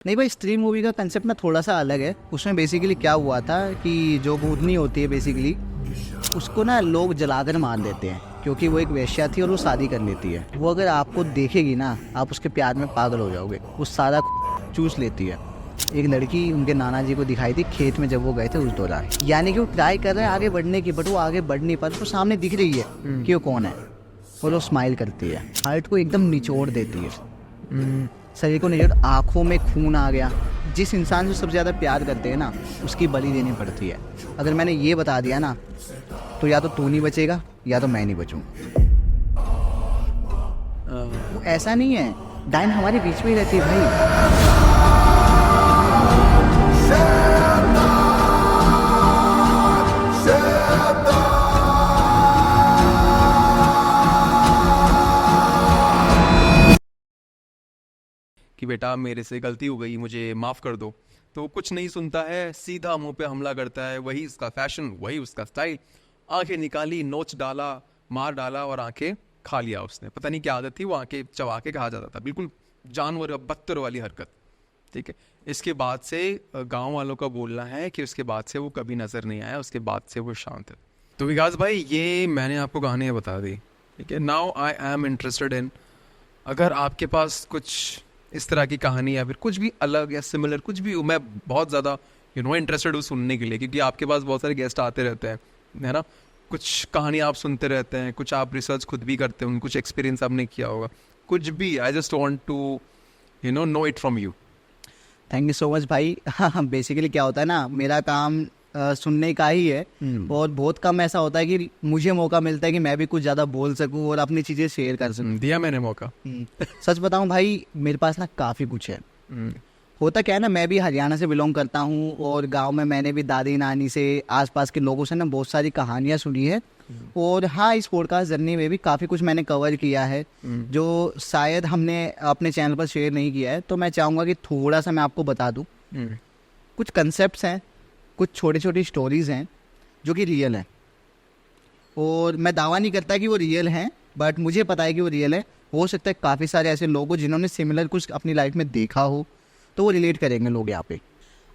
नहीं भाई, स्त्री मूवी का कंसेप्ट ना थोड़ा सा अलग है। उसमें बेसिकली क्या हुआ था कि जो भूतनी होती है बेसिकली उसको ना लोग जलाकर मार देते हैं, क्योंकि वो एक वेश्या थी और वो शादी कर लेती है। वो अगर आपको देखेगी ना, आप उसके प्यार में पागल हो जाओगे। वो सारा चूस लेती है। एक लड़की उनके नाना जी को दिखाई थी खेत में जब वो गए थे उस दौरान। यानी कि वो ट्राई कर रहे हैं आगे बढ़ने की, बट वो आगे बढ़ नहीं पा रहे। उसको सामने दिख रही है कि वो कौन है और वो स्माइल करती है, हार्ट को एकदम निचोड़ देती है, शरीर को निचोड़, आंखों में खून आ गया। जिस इंसान से सबसे ज़्यादा प्यार करते हैं ना, उसकी बलि देनी पड़ती है। अगर मैंने ये बता दिया ना, तो या तो तू नहीं बचेगा या तो मैं नहीं बचूंगा। वो ऐसा नहीं है, डायन हमारे बीच में ही रहती है भाई। कि बेटा मेरे से गलती हो गई, मुझे माफ़ कर दो, तो कुछ नहीं सुनता है, सीधा मुंह पे हमला करता है। वही उसका फैशन, वही उसका स्टाइल। आंखें निकाली, नोच डाला, मार डाला और आंखें खा लिया उसने। पता नहीं क्या आदत थी, वो आंखें चबा के कहा जाता था। बिल्कुल जानवर बदतर वाली हरकत। ठीक है। इसके बाद से गांव वालों का बोलना है कि उसके बाद से वो कभी नज़र नहीं आया, उसके बाद से वो शांत है। तो विकास भाई, ये मैंने आपको कहानी बता दी। ठीक है। Now I am interested in, अगर आपके पास कुछ इस तरह की कहानी या फिर कुछ भी अलग या सिमिलर कुछ भी हो, मैं बहुत ज़्यादा इंटरेस्टेड हूँ सुनने के लिए, क्योंकि आपके पास बहुत सारे गेस्ट आते रहते हैं, है ना। कुछ कहानी आप सुनते रहते हैं, कुछ आप रिसर्च खुद भी करते होंगे, कुछ एक्सपीरियंस आपने किया होगा, कुछ भी। I just want to know it from you. Thank you so much भाई। हाँ, बेसिकली क्या होता है ना, मेरा काम सुनने का ही है। और बहुत कम ऐसा होता है कि मुझे मौका मिलता है कि मैं भी कुछ ज़्यादा बोल सकूं और अपनी चीज़ें शेयर कर सकूं। दिया मैंने मौका। सच बताऊं भाई, मेरे पास ना काफ़ी कुछ है। होता क्या है ना, मैं भी हरियाणा से बिलोंग करता हूँ और गांव में मैंने भी दादी नानी से, आसपास के लोगों से ना बहुत सारी कहानियाँ सुनी है। और हाँ, इस पॉडकास्ट जर्नी में भी काफ़ी कुछ मैंने कवर किया है जो शायद हमने अपने चैनल पर शेयर नहीं किया है। तो मैं चाहूँगा कि थोड़ा सा मैं आपको बता दूँ। कुछ कंसेप्ट्स हैं, कुछ छोटी छोटी स्टोरीज़ हैं जो कि रियल हैं। और मैं दावा नहीं करता कि वो रियल हैं, बट मुझे पता है कि वो रियल है। हो सकता है काफ़ी सारे ऐसे लोग हो जिन्होंने सिमिलर कुछ अपनी लाइफ में देखा हो, तो वो रिलेट करेंगे लोग यहाँ पे।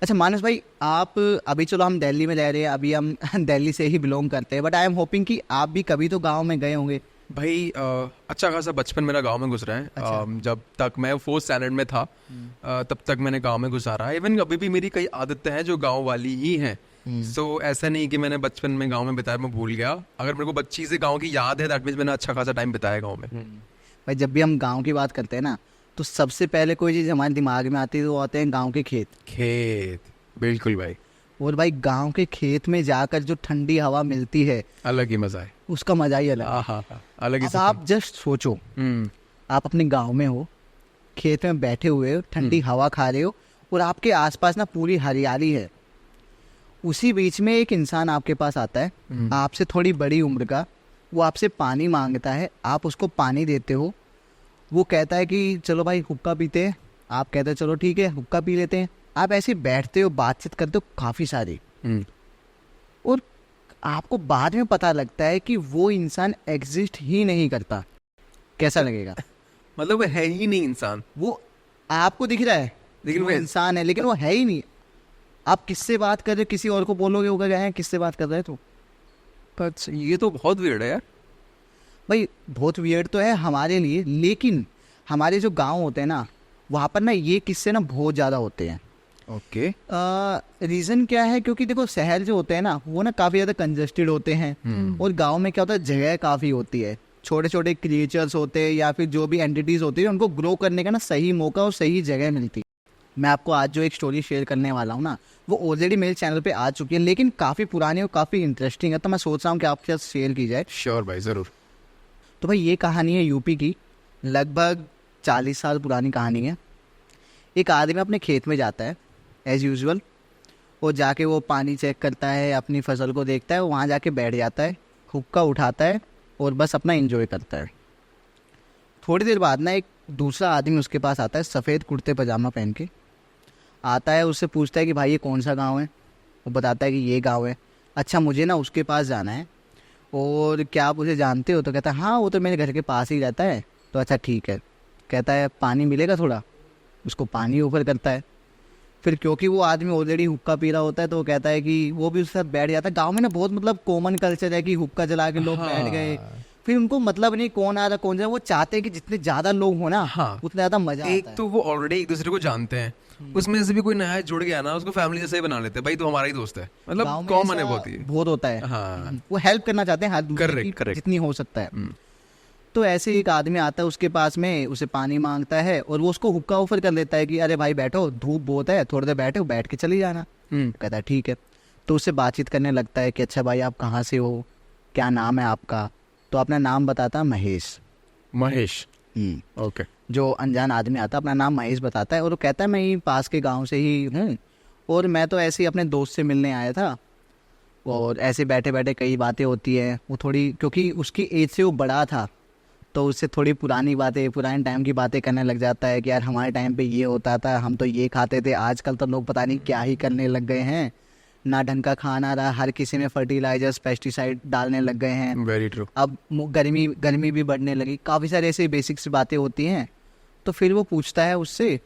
अच्छा मानस भाई, आप अभी चलो हम दिल्ली में रह रहे हैं, अभी हम दिल्ली से ही बिलोंग करते हैं, बट आई एम होपिंग कि आप भी कभी तो गांव में गए होंगे। भाई अच्छा खासा बचपन मेरा गांव में गुजरा है। अच्छा। जब तक मैं फोर्थ स्टैंडर्ड में था तब तक मैंने गांव में गुजारा है। इवन अभी भी मेरी कई आदतें हैं जो गांव वाली ही हैं। सो ऐसा नहीं कि मैंने बचपन में गांव में बिताया मैं भूल गया। अगर मेरे को बच्ची से गांव की याद है, दैट मीन्स मैंने अच्छा खासा टाइम बिताया गांव में। भाई जब भी हम गांव की बात करते हैं ना, तो सबसे पहले कोई चीज़ हमारे दिमाग में आती है, वो आते हैं गांव के खेत। खेत, बिल्कुल भाई। और भाई गांव के खेत में जाकर जो ठंडी हवा मिलती है, अलग ही मजा है। उसका मजा ही अलग है। हाँ, अलग ही अब आप जस्ट सोचो, आप अपने गांव में हो, खेत में बैठे हुए हो, ठंडी हवा खा रहे हो और आपके आसपास ना पूरी हरियाली है। उसी बीच में एक इंसान आपके पास आता है, आपसे थोड़ी बड़ी उम्र का। वो आपसे पानी मांगता है, आप उसको पानी देते हो। वो कहता है कि चलो भाई हुक्का पीते हैं। आप कहते हैं चलो ठीक है, हुक्का पी लेते हैं। आप ऐसे बैठते हो, बातचीत करते हो काफ़ी सारी। और आपको बाद में पता लगता है कि वो इंसान एग्जिस्ट ही नहीं करता। कैसा लगेगा? मतलब वो है ही नहीं इंसान। वो आपको दिख रहा है लेकिन वो इंसान है, लेकिन वो है ही नहीं। आप किससे बात कर रहे हो, किसी और को बोलोगे वो क्या है, किससे बात कर रहे हो? तो ये तो बहुत वियर्ड है यार। भाई बहुत वियर्ड तो है हमारे लिए, लेकिन हमारे जो गांव होते हैं ना, वहाँ पर ना ये किस्से ना बहुत ज़्यादा होते हैं। ओके। रीज़न क्या है? क्योंकि देखो शहर जो होते हैं ना, वो ना काफ़ी ज़्यादा कंजस्टेड होते हैं। और गांव में क्या होता है, जगह काफ़ी होती है। छोटे छोटे क्रिएचर्स होते हैं या फिर जो भी एंटिटीज़ होती है, उनको ग्रो करने का ना सही मौका और सही जगह मिलती है। मैं आपको आज जो एक स्टोरी शेयर करने वाला हूँ ना, वो ऑलरेडी मेरे चैनल पे आ चुकी है, लेकिन काफ़ी पुरानी और काफ़ी इंटरेस्टिंग है। तो मैं सोच रहा हूँ कि आपके साथ शेयर की जाए। श्योर भाई, ज़रूर। तो भाई ये कहानी है यूपी की, लगभग 40 साल पुरानी कहानी है। एक आदमी अपने खेत में जाता है एज़ यूजुअल, और जाके वो पानी चेक करता है, अपनी फसल को देखता है, वहाँ जाके बैठ जाता है, हुक्का उठाता है और बस अपना एंजॉय करता है। थोड़ी देर बाद ना एक दूसरा आदमी उसके पास आता है, सफ़ेद कुर्ते पजामा पहन के आता है। उससे पूछता है कि भाई ये कौन सा गांव है? वो बताता है कि ये गांव है। अच्छा, मुझे ना उसके पास जाना है, और क्या आप उसे जानते हो? तो कहता है हाँ, वो तो मेरे घर के पास ही रहता है। तो अच्छा ठीक है। कहता है पानी मिलेगा थोड़ा? उसको पानी ऑफर करता है। फिर क्योंकि वो आदमी ऑलरेडी हुक्का पी रहा होता है तो वो कहता है कि वो भी उसके साथ बैठ जाता है। गाँव में ना बहुत मतलब कॉमन कल्चर है कि हुक्का जला के लोग बैठ गए, फिर उनको मतलब नहीं कौन आ रहा कौन जा, वो चाहते हैं कि जितने ज्यादा लोग हो ना उतना ज्यादा मजा एक तो वो ऑलरेडी एक दूसरे को जानते हैं, उसमें से भी कोई नया जुड़ गया ना उसको फैमिली जैसे ही बना लेते हैं, भाई तो हमारा ही दोस्त है, मतलब कॉमन है बहुत होता है। हाँ, वो हेल्प करना चाहते हैं हर दूसरे की जितनी हो सकता है। तो ऐसे एक आदमी आता है उसके पास में, उसे पानी मांगता है और वो उसको हुक्का ऑफर कर देता है कि अरे भाई बैठो, धूप बहुत है, थोड़ी देर बैठो, बैठ के चली जाना। कहता है ठीक है। तो उससे बातचीत करने लगता है कि अच्छा भाई आप कहाँ से हो, क्या नाम है आपका? तो अपना नाम बताता है महेश। ओके। जो अनजान आदमी आता है अपना नाम महेश बताता है और वो कहता है मैं ही पास के गांव से ही हूँ और मैं तो ऐसे ही अपने दोस्त से मिलने आया था और ऐसे बैठे बैठे कई बातें होती हैं। वो थोड़ी क्योंकि उसकी एज से वो बड़ा था तो उससे थोड़ी पुरानी बातें, पुराने टाइम की बातें करने लग जाता है कि यार हमारे टाइम पे ये होता था, हम तो ये खाते थे, आजकल तो लोग पता नहीं क्या ही करने लग गए हैं, ना ढंग का खाना रहा, हर किसी में फर्टिलाइजर्स पेस्टिसाइड डालने लग गए हैं। Very true. अब गर्मी भी बढ़ने लगी, काफ़ी सारे ऐसे बेसिक सी बातें होती हैं। तो फिर वो पूछता है उससे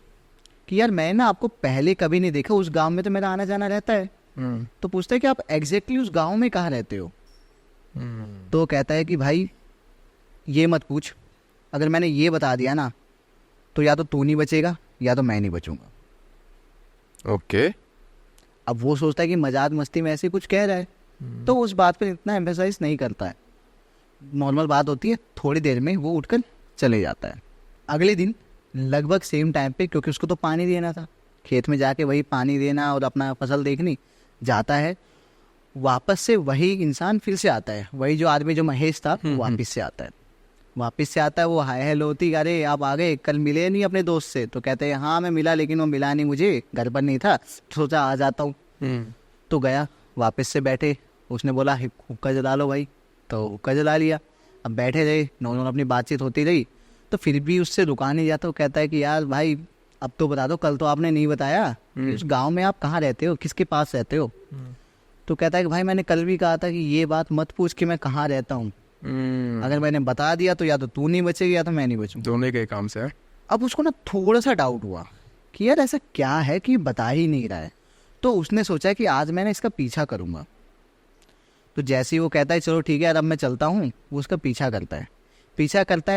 कि यार मैं ना आपको पहले कभी नहीं देखा, उस गांव में तो मेरा आना जाना रहता है। तो पूछता है कि आप एग्जैक्टली उस गांव में कहाँ रहते हो? तो कहता है कि भाई ये मत पूछ, अगर मैंने ये बता दिया ना तो या तो तू नहीं बचेगा या तो मैं नहीं बचूंगा। ओके। अब वो सोचता है कि मजाक मस्ती में ऐसे कुछ कह रहा है तो उस बात पर इतना एम्फेसाइज नहीं करता है। नॉर्मल बात होती है, थोड़ी देर में वो उठकर चले जाता है। अगले दिन लगभग सेम टाइम पे, क्योंकि उसको तो पानी देना था, खेत में जाके वही पानी देना और अपना फसल देखनी, जाता है। वापस से वही इंसान फिर से आता है, वही जो आदमी जो महेश था वापस से आता है। वो हाय हेलो होती, अरे आप आ गए, कल मिले नहीं अपने दोस्त से? तो कहते हैं हाँ मैं मिला, लेकिन वो मिला नहीं, मुझे घर पर नहीं था, सोचा आ जाता हूँ। तो गया, वापस से बैठे, उसने बोला हुक्का जला लो भाई, तो हुक्का जला लिया। अब बैठे रहे, नॉर्मल अपनी बातचीत होती रही, तो फिर भी उससे रुका नहीं जाता। वो कहता है कि यार भाई अब तो बता दो, कल तो आपने नहीं बताया कि उस गांव में आप कहाँ रहते हो, किसके पास रहते हो? तो कहता है कि भाई मैंने कल भी कहा था कि ये बात मत पूछ कि मैं कहाँ रहता हूँ, अगर मैंने बता दिया तो या तो तू नहीं बचेगी या तो मैं नहीं बचूंगा, दोनों के काम से है। अब उसको ना थोड़ा सा डाउट हुआ कि यार ऐसा क्या है कि बता ही नहीं रहा है। तो उसने सोचा कि आज मैंने इसका पीछा करूंगा। तो जैसे ही वो कहता है चलो ठीक है यार अब मैं चलता हूँ, वो उसका पीछा करता है।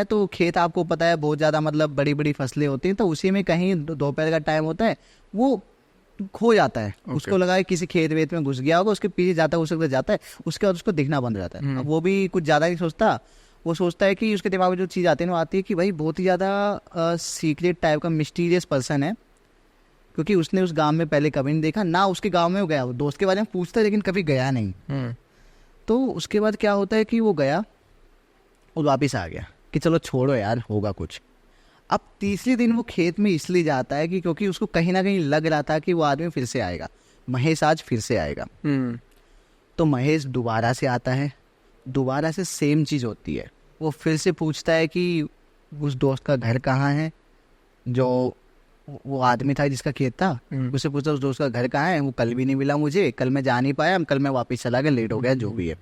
तो खेत आपको पता है बहुत ज़्यादा मतलब बड़ी बड़ी फसलें होती हैं, तो उसी में कहीं दोपहर का टाइम होता है, वो खो जाता है। उसको लगा है किसी खेत वेत में घुस गया होगा, उसके पीछे जाता है, उसके बाद उसको दिखना बंद हो जाता है। अब वो भी कुछ ज़्यादा नहीं सोचता, वो सोचता है कि उसके दिमाग में जो चीज़ आती है ना, आती है कि भाई बहुत ही ज़्यादा सीक्रेट टाइप का मिस्टीरियस पर्सन है, क्योंकि उसने उस गाँव में पहले कभी नहीं देखा ना, उसके गाँव में वो गया, वो दोस्त के बारे में पूछता है लेकिन कभी गया नहीं। तो उसके बाद क्या होता है कि वो गया और वापस आ गया कि चलो छोड़ो यार होगा कुछ। अब तीसरे दिन वो खेत में इसलिए जाता है कि क्योंकि उसको कहीं ना कहीं लग रहा था कि वो आदमी फिर से आएगा, महेश आज फिर से आएगा। तो महेश दोबारा से आता है, दोबारा से सेम चीज़ होती है। वो फिर से पूछता है कि उस दोस्त का घर कहाँ है, जो वो आदमी था जिसका खेत था, उससे पूछता उस दोस्त का घर कहाँ है, वो कल भी नहीं मिला मुझे, कल मैं जा नहीं पाया, कल मैं वापस चला गया, लेट हो गया, जो भी है।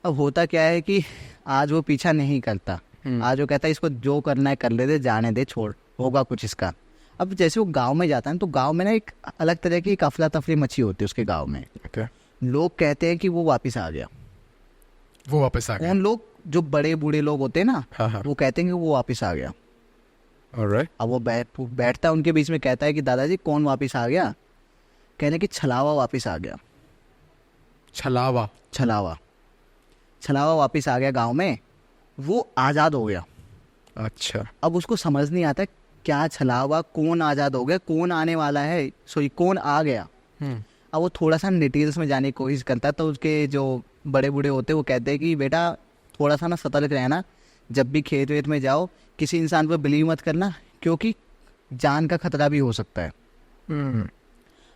अब होता क्या है कि आज वो पीछा नहीं करता, आज वो कहता है इसको जो करना है कर ले दे, जाने दे, छोड़, होगा कुछ इसका। अब जैसे वो गांव में जाता है तो गांव में ना एक अलग तरह की अफरा तफरी मची होती है उसके गांव में। लोग कहते हैं कि वो वापस आ गया, उन लोग जो बड़े बूढ़े लोग होते हैं ना, वो कहते हैं कि वो वापस आ गया। अब वो बैठता है उनके बीच में, कहता है कि दादाजी कौन वापस आ गया? कहने कि छलावा वापस आ गया। छलावा वापस आ गया गांव में, वो आज़ाद हो गया। अच्छा। अब उसको समझ नहीं आता क्या छलावा, कौन आज़ाद हो गया, कौन आने वाला है, कौन आ गया। अब वो थोड़ा सा डिटेल्स में जाने की कोशिश करता है, तो उसके जो बड़े बूढ़े होते हैं वो कहते हैं कि बेटा थोड़ा सा ना सतर्क रहना, जब भी खेत वेत में जाओ किसी इंसान पर बिलीव मत करना, क्योंकि जान का खतरा भी हो सकता है।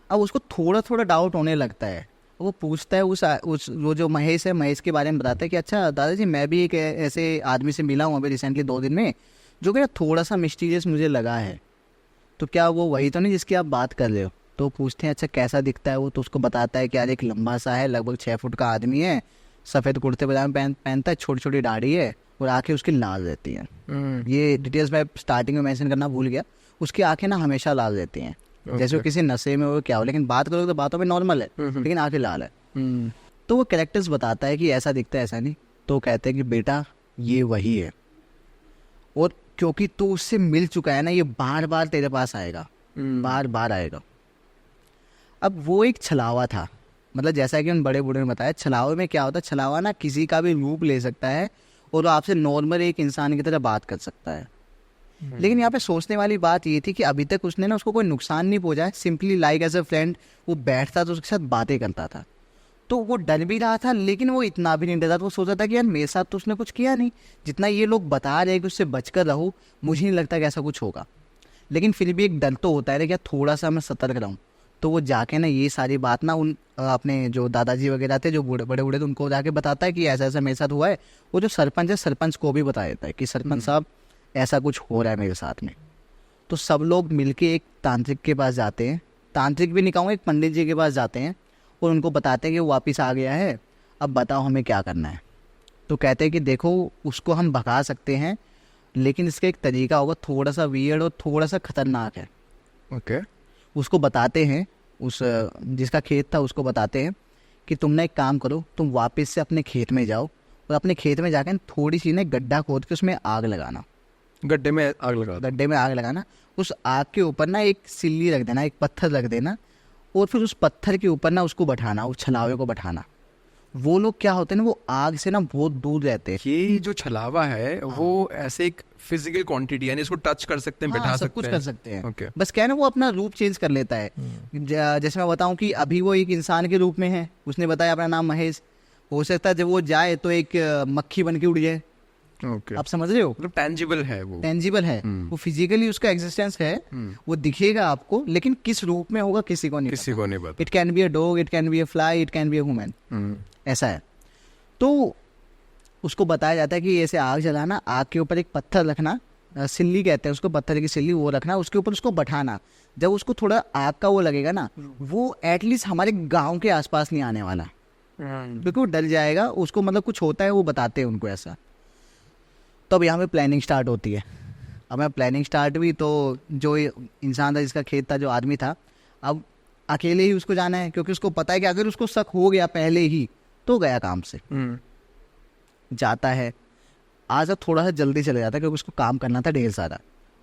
अब उसको थोड़ा थोड़ा डाउट होने लगता है। वो पूछता है उस वो जो महेश है, महेश के बारे में बताता है कि अच्छा दादाजी मैं भी एक ऐसे आदमी से मिला हूँ अभी रिसेंटली 2 दिन में, जो कि थोड़ा सा मिस्टीरियस मुझे लगा है, तो क्या वो वही तो नहीं जिसकी आप बात कर रहे हो? तो पूछते हैं अच्छा कैसा दिखता है वो? तो उसको बताता है कि यार एक लंबा सा है, लगभग 6 फुट का आदमी है, सफ़ेद कुर्ते पजामे पहनता है, छोटी छोटी दाढ़ी है और आंखें उसकी लाल रहती हैं। ये डिटेल्स मैं स्टार्टिंग में मेंशन करना भूल गया, उसकी आंखें ना हमेशा लाल रहती हैं। जैसे वो किसी नशे में हो क्या हो, लेकिन बात करो तो बातों में नॉर्मल है, लेकिन आंखें लाल है। तो वो कैरेक्टर्स बताता है कि ऐसा दिखता है, ऐसा नहीं। तो कहते हैं कि बेटा ये वही है, और क्योंकि तू उससे मिल चुका है ना, ये बार बार तेरे पास आएगा, बार बार आएगा। अब वो एक छलावा था, मतलब जैसा कि उन बड़े बूढ़े ने बताया, छलावे में क्या होता है, छलावा ना किसी का भी रूप ले सकता है और वो आपसे नॉर्मल एक इंसान की तरह बात कर सकता है। लेकिन यहाँ पे सोचने वाली बात ये थी कि अभी तक उसने ना उसको कोई नुकसान नहीं पहुंचाया, simply like as a friend वो बैठता तो उसके साथ बातें करता था। तो वो डर भी रहा था, लेकिन वो इतना भी नहीं डरा था। वो सोचा था कि यार मेरे साथ तो उसने कुछ किया नहीं, जितना ये लोग बता रहे हैं कि उससे बचकर रहो, मुझे नहीं लगता कि ऐसा कुछ होगा। लेकिन फिर भी एक डर तो होता है कि थोड़ा सा मैं सतर्क रहूँ। तो वो जाके ना ये सारी बात ना उन अपने जो दादाजी वगैरह थे, जो बड़े बूढ़े थे, उनको जाके बताता है कि ऐसा ऐसा मेरे साथ हुआ है। वो जो सरपंच है, सरपंच को भी बता देता है कि सरपंच साहब ऐसा कुछ हो रहा है मेरे साथ में। तो सब लोग मिलके एक तांत्रिक के पास जाते हैं, तांत्रिक भी नहीं कहूँगा, एक पंडित जी के पास जाते हैं और उनको बताते हैं कि वो वापस आ गया है, अब बताओ हमें क्या करना है। तो कहते हैं कि देखो उसको हम भगा सकते हैं, लेकिन इसका एक तरीका होगा, थोड़ा सा वियर्ड और थोड़ा सा खतरनाक है। ओके। उसको बताते हैं, उस जिसका खेत था उसको बताते हैं कि तुम ना एक काम करो, तुम वापस से अपने खेत में जाओ और अपने खेत में जाकर थोड़ी सी ना गड्ढा खोद के उसमें आग लगाना, गड्ढे में आग लगा, गड्ढे में आग लगाना। उस आग के ऊपर ना एक सिल्ली रख देना, एक पत्थर रख देना, और फिर उस पत्थर के ऊपर ना उसको बैठाना, उस छलावे को बैठाना। वो लोग क्या होते हैं ना, वो आग से ना बहुत दूर रहते हैं। ये जो छलावा है वो ऐसे एक फिजिकल क्वांटिटी, यानी इसको टच कर सकते हैं, बैठा सब सकते कुछ हैं, कर सकते हैं। Okay. बस क्या है ना, वो अपना रूप चेंज कर लेता है। जैसे मैं बताऊं कि अभी वो एक इंसान के रूप में है, उसने बताया अपना नाम महेश, हो सकता है जब वो जाए तो एक मक्खी बन के उड़ जाए। Okay. आप समझ रहे हो, मतलब टेंजिबल है वो, टेंजिबल है, वो फिजिकली उसका एग्जिस्टेंस है, वो दिखेगा आपको, लेकिन किस रूप में होगा किसी को नहीं पता। It can be a dog, it can be a fly, it can be a human, ऐसा है। तो उसको बताया जाता है कि ऐसे आग जलाना, आग के ऊपर एक पत्थर रखना, सिल्ली कहते हैं उसको, पत्थर की सिल्ली, वो रखना, उसके ऊपर उसको बैठाना। जब उसको थोड़ा आग का वो लगेगा ना, वो एटलीस्ट हमारे गांव के आसपास नहीं आने वाला, क्योंकि वो डर जाएगा उसको, मतलब कुछ होता है, वो बताते हैं उनको ऐसा। तो अब यहाँ पे प्लानिंग स्टार्ट होती है। अब मैं प्लानिंग स्टार्ट हुई तो जो इंसान था, जिसका खेत था, जो आदमी था, अब अकेले ही उसको जाना है, क्योंकि उसको पता है कि अगर उसको शक हो गया पहले ही तो गया काम से। जाता है, आज अब थोड़ा सा जल्दी चले जाता है क्योंकि उसको काम करना था ढेर सारा।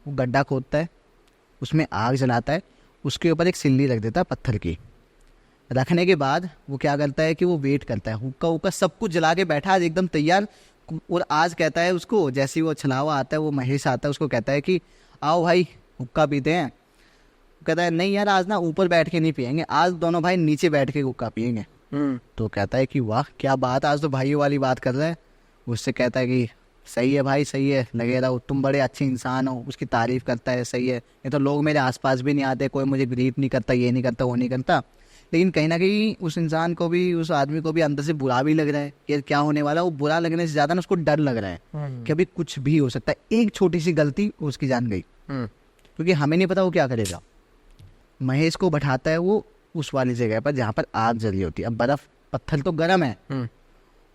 वो गड्ढा खोदता है, उसमें आग जलाता है, उसके ऊपर एक सिल्ली रख देता है पत्थर की। रखने के बाद वो क्या करता है कि वो वेट करता है, हुक्का हुक्का सब कुछ जला के बैठा है एकदम तैयार। और आज कहता है उसको, जैसे ही वो छलावा आता है, वो महेश आता है, उसको कहता है कि आओ भाई हुक्का पीते हैं। कहता है नहीं यार, आज ना ऊपर बैठ के नहीं पियेंगे, आज दोनों भाई नीचे बैठ के हुक्का पियेंगे। तो कहता है कि वाह क्या बात, आज तो भाइयों वाली बात कर रहा है। उससे कहता है कि सही है भाई, सही है, लगे रहो, तुम बड़े अच्छे इंसान हो। उसकी तारीफ करता है, सही है, ये तो लोग मेरे आसपास भी नहीं आते, कोई मुझे ग्रीट नहीं करता, ये नहीं करता, वो नहीं करता। लेकिन कहीं ना कहीं उस इंसान को भी, उस आदमी को भी अंदर से बुरा भी लग रहा है कि क्या होने वाला। वो बुरा लगने से ज़्यादा ना उसको डर लग रहा है कि अभी कुछ भी हो सकता है, एक छोटी सी गलती उसकी जान गई, क्योंकि हमें नहीं पता वो क्या करेगा। महेश को बैठाता है वो उस वाली जगह पर जहाँ पर आग जल रही होती है। अब बर्फ, पत्थर तो गर्म है,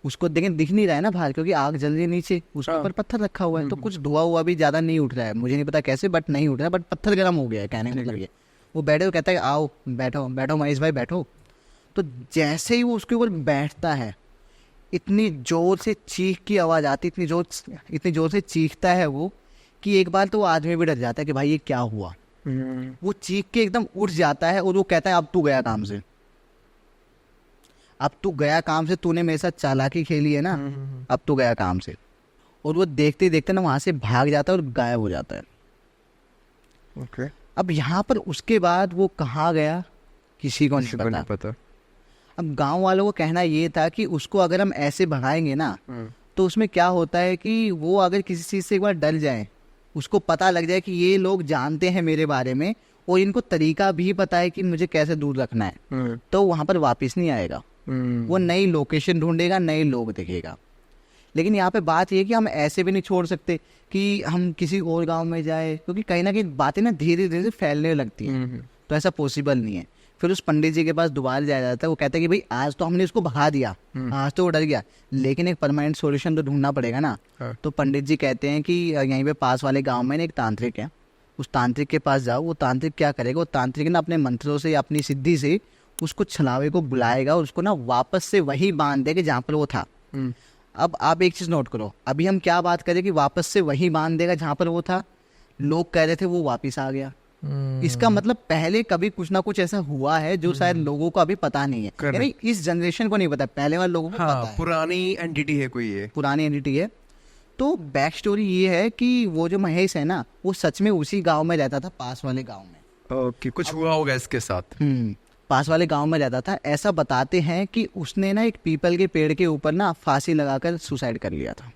उसको देखें दिख नहीं रहा है ना बाहर, क्योंकि आग जल रही है नीचे, उसके ऊपर पत्थर रखा हुआ है, तो कुछ धुआं हुआ भी ज़्यादा नहीं उठ रहा है, मुझे नहीं पता कैसे, बट नहीं उठ रहा है, बट पत्थर गर्म हो गया है, कहने का मतलब ये। वो बैठे, वो कहता है आओ बैठो बैठो महेश भाई बैठो। तो जैसे ही वो उसके ऊपर बैठता है, इतनी जोर से चीख की आवाज़ आती, इतनी जोर से चीखता है वो कि एक बार तो वो आदमी भी डर जाता है कि भाई ये क्या हुआ। वो चीख के एकदम उठ जाता है और वो कहता है अब तू गया काम से, अब तू गया काम से, तूने मेरे साथ चालाकी खेली है ना, अब तू गया काम से। और वो देखते देखते ना वहां से भाग जाता है और गायब हो जाता है। Okay. अब यहाँ पर उसके बाद वो कहाँ गया किसी को नहीं पता। अब गांव वालों को कहना ये था कि उसको अगर हम ऐसे भगाएंगे ना, तो उसमें क्या होता है कि वो अगर किसी चीज़ से एक बार डर जाए, उसको पता लग जाए कि ये लोग जानते हैं मेरे बारे में और इनको तरीका भी पता है कि मुझे कैसे दूर रखना है, तो वहाँ पर वापस नहीं आएगा। वो नई लोकेशन ढूंढेगा, नए लोग देखेगा। लेकिन यहाँ पे बात ये कि हम ऐसे भी नहीं छोड़ सकते कि हम किसी और गांव में जाए, क्योंकि कहीं ना कहीं बातें ना धीरे धीरे फैलने लगती हैं, तो ऐसा पॉसिबल नहीं है। फिर उस पंडित जी के पास दोबारा जाया जाता है। वो कहते हैं कि भाई आज तो हमने इसको भगा दिया, आज तो वो डर गया, लेकिन एक परमानेंट सॉल्यूशन तो ढूंढना पड़ेगा ना। तो पंडित जी कहते हैं कि यहीं पे पास वाले गांव में एक तांत्रिक है, उस तांत्रिक के पास जाओ, वो तांत्रिक क्या करेगा, वो तांत्रिक ना अपने मंत्रों से, अपनी सिद्धि से उसको छलावे को बुलाएगा और उसको ना वापस से वही बांध देगा जहाँ पर वो था। अब आप एक चीज़ नोट करो, अभी हम क्या बात करें कि वापस से वही बांध देगा जहाँ पर वो था, लोग कह रहे थे वो वापस आ गया। इसका मतलब पहले कभी कुछ ना कुछ ऐसा हुआ है जो शायद लोगों को अभी पता नहीं है, यानी इस जनरेशन को नहीं पता, पहले वाले लोगों को पता है। पुरानी एंटिटी है कोई, ये पुरानी एंटिटी है। तो बैक स्टोरी ये है कि वो जो महेश है ना, वो सच में उसी गांव में रहता था, पास वाले गांव में। ओके, कुछ हुआ होगा इसके साथ। पास वाले गांव में रहता था। ऐसा बताते हैं कि उसने ना एक पीपल के पेड़ के ऊपर ना फांसी लगाकर सुसाइड कर लिया था,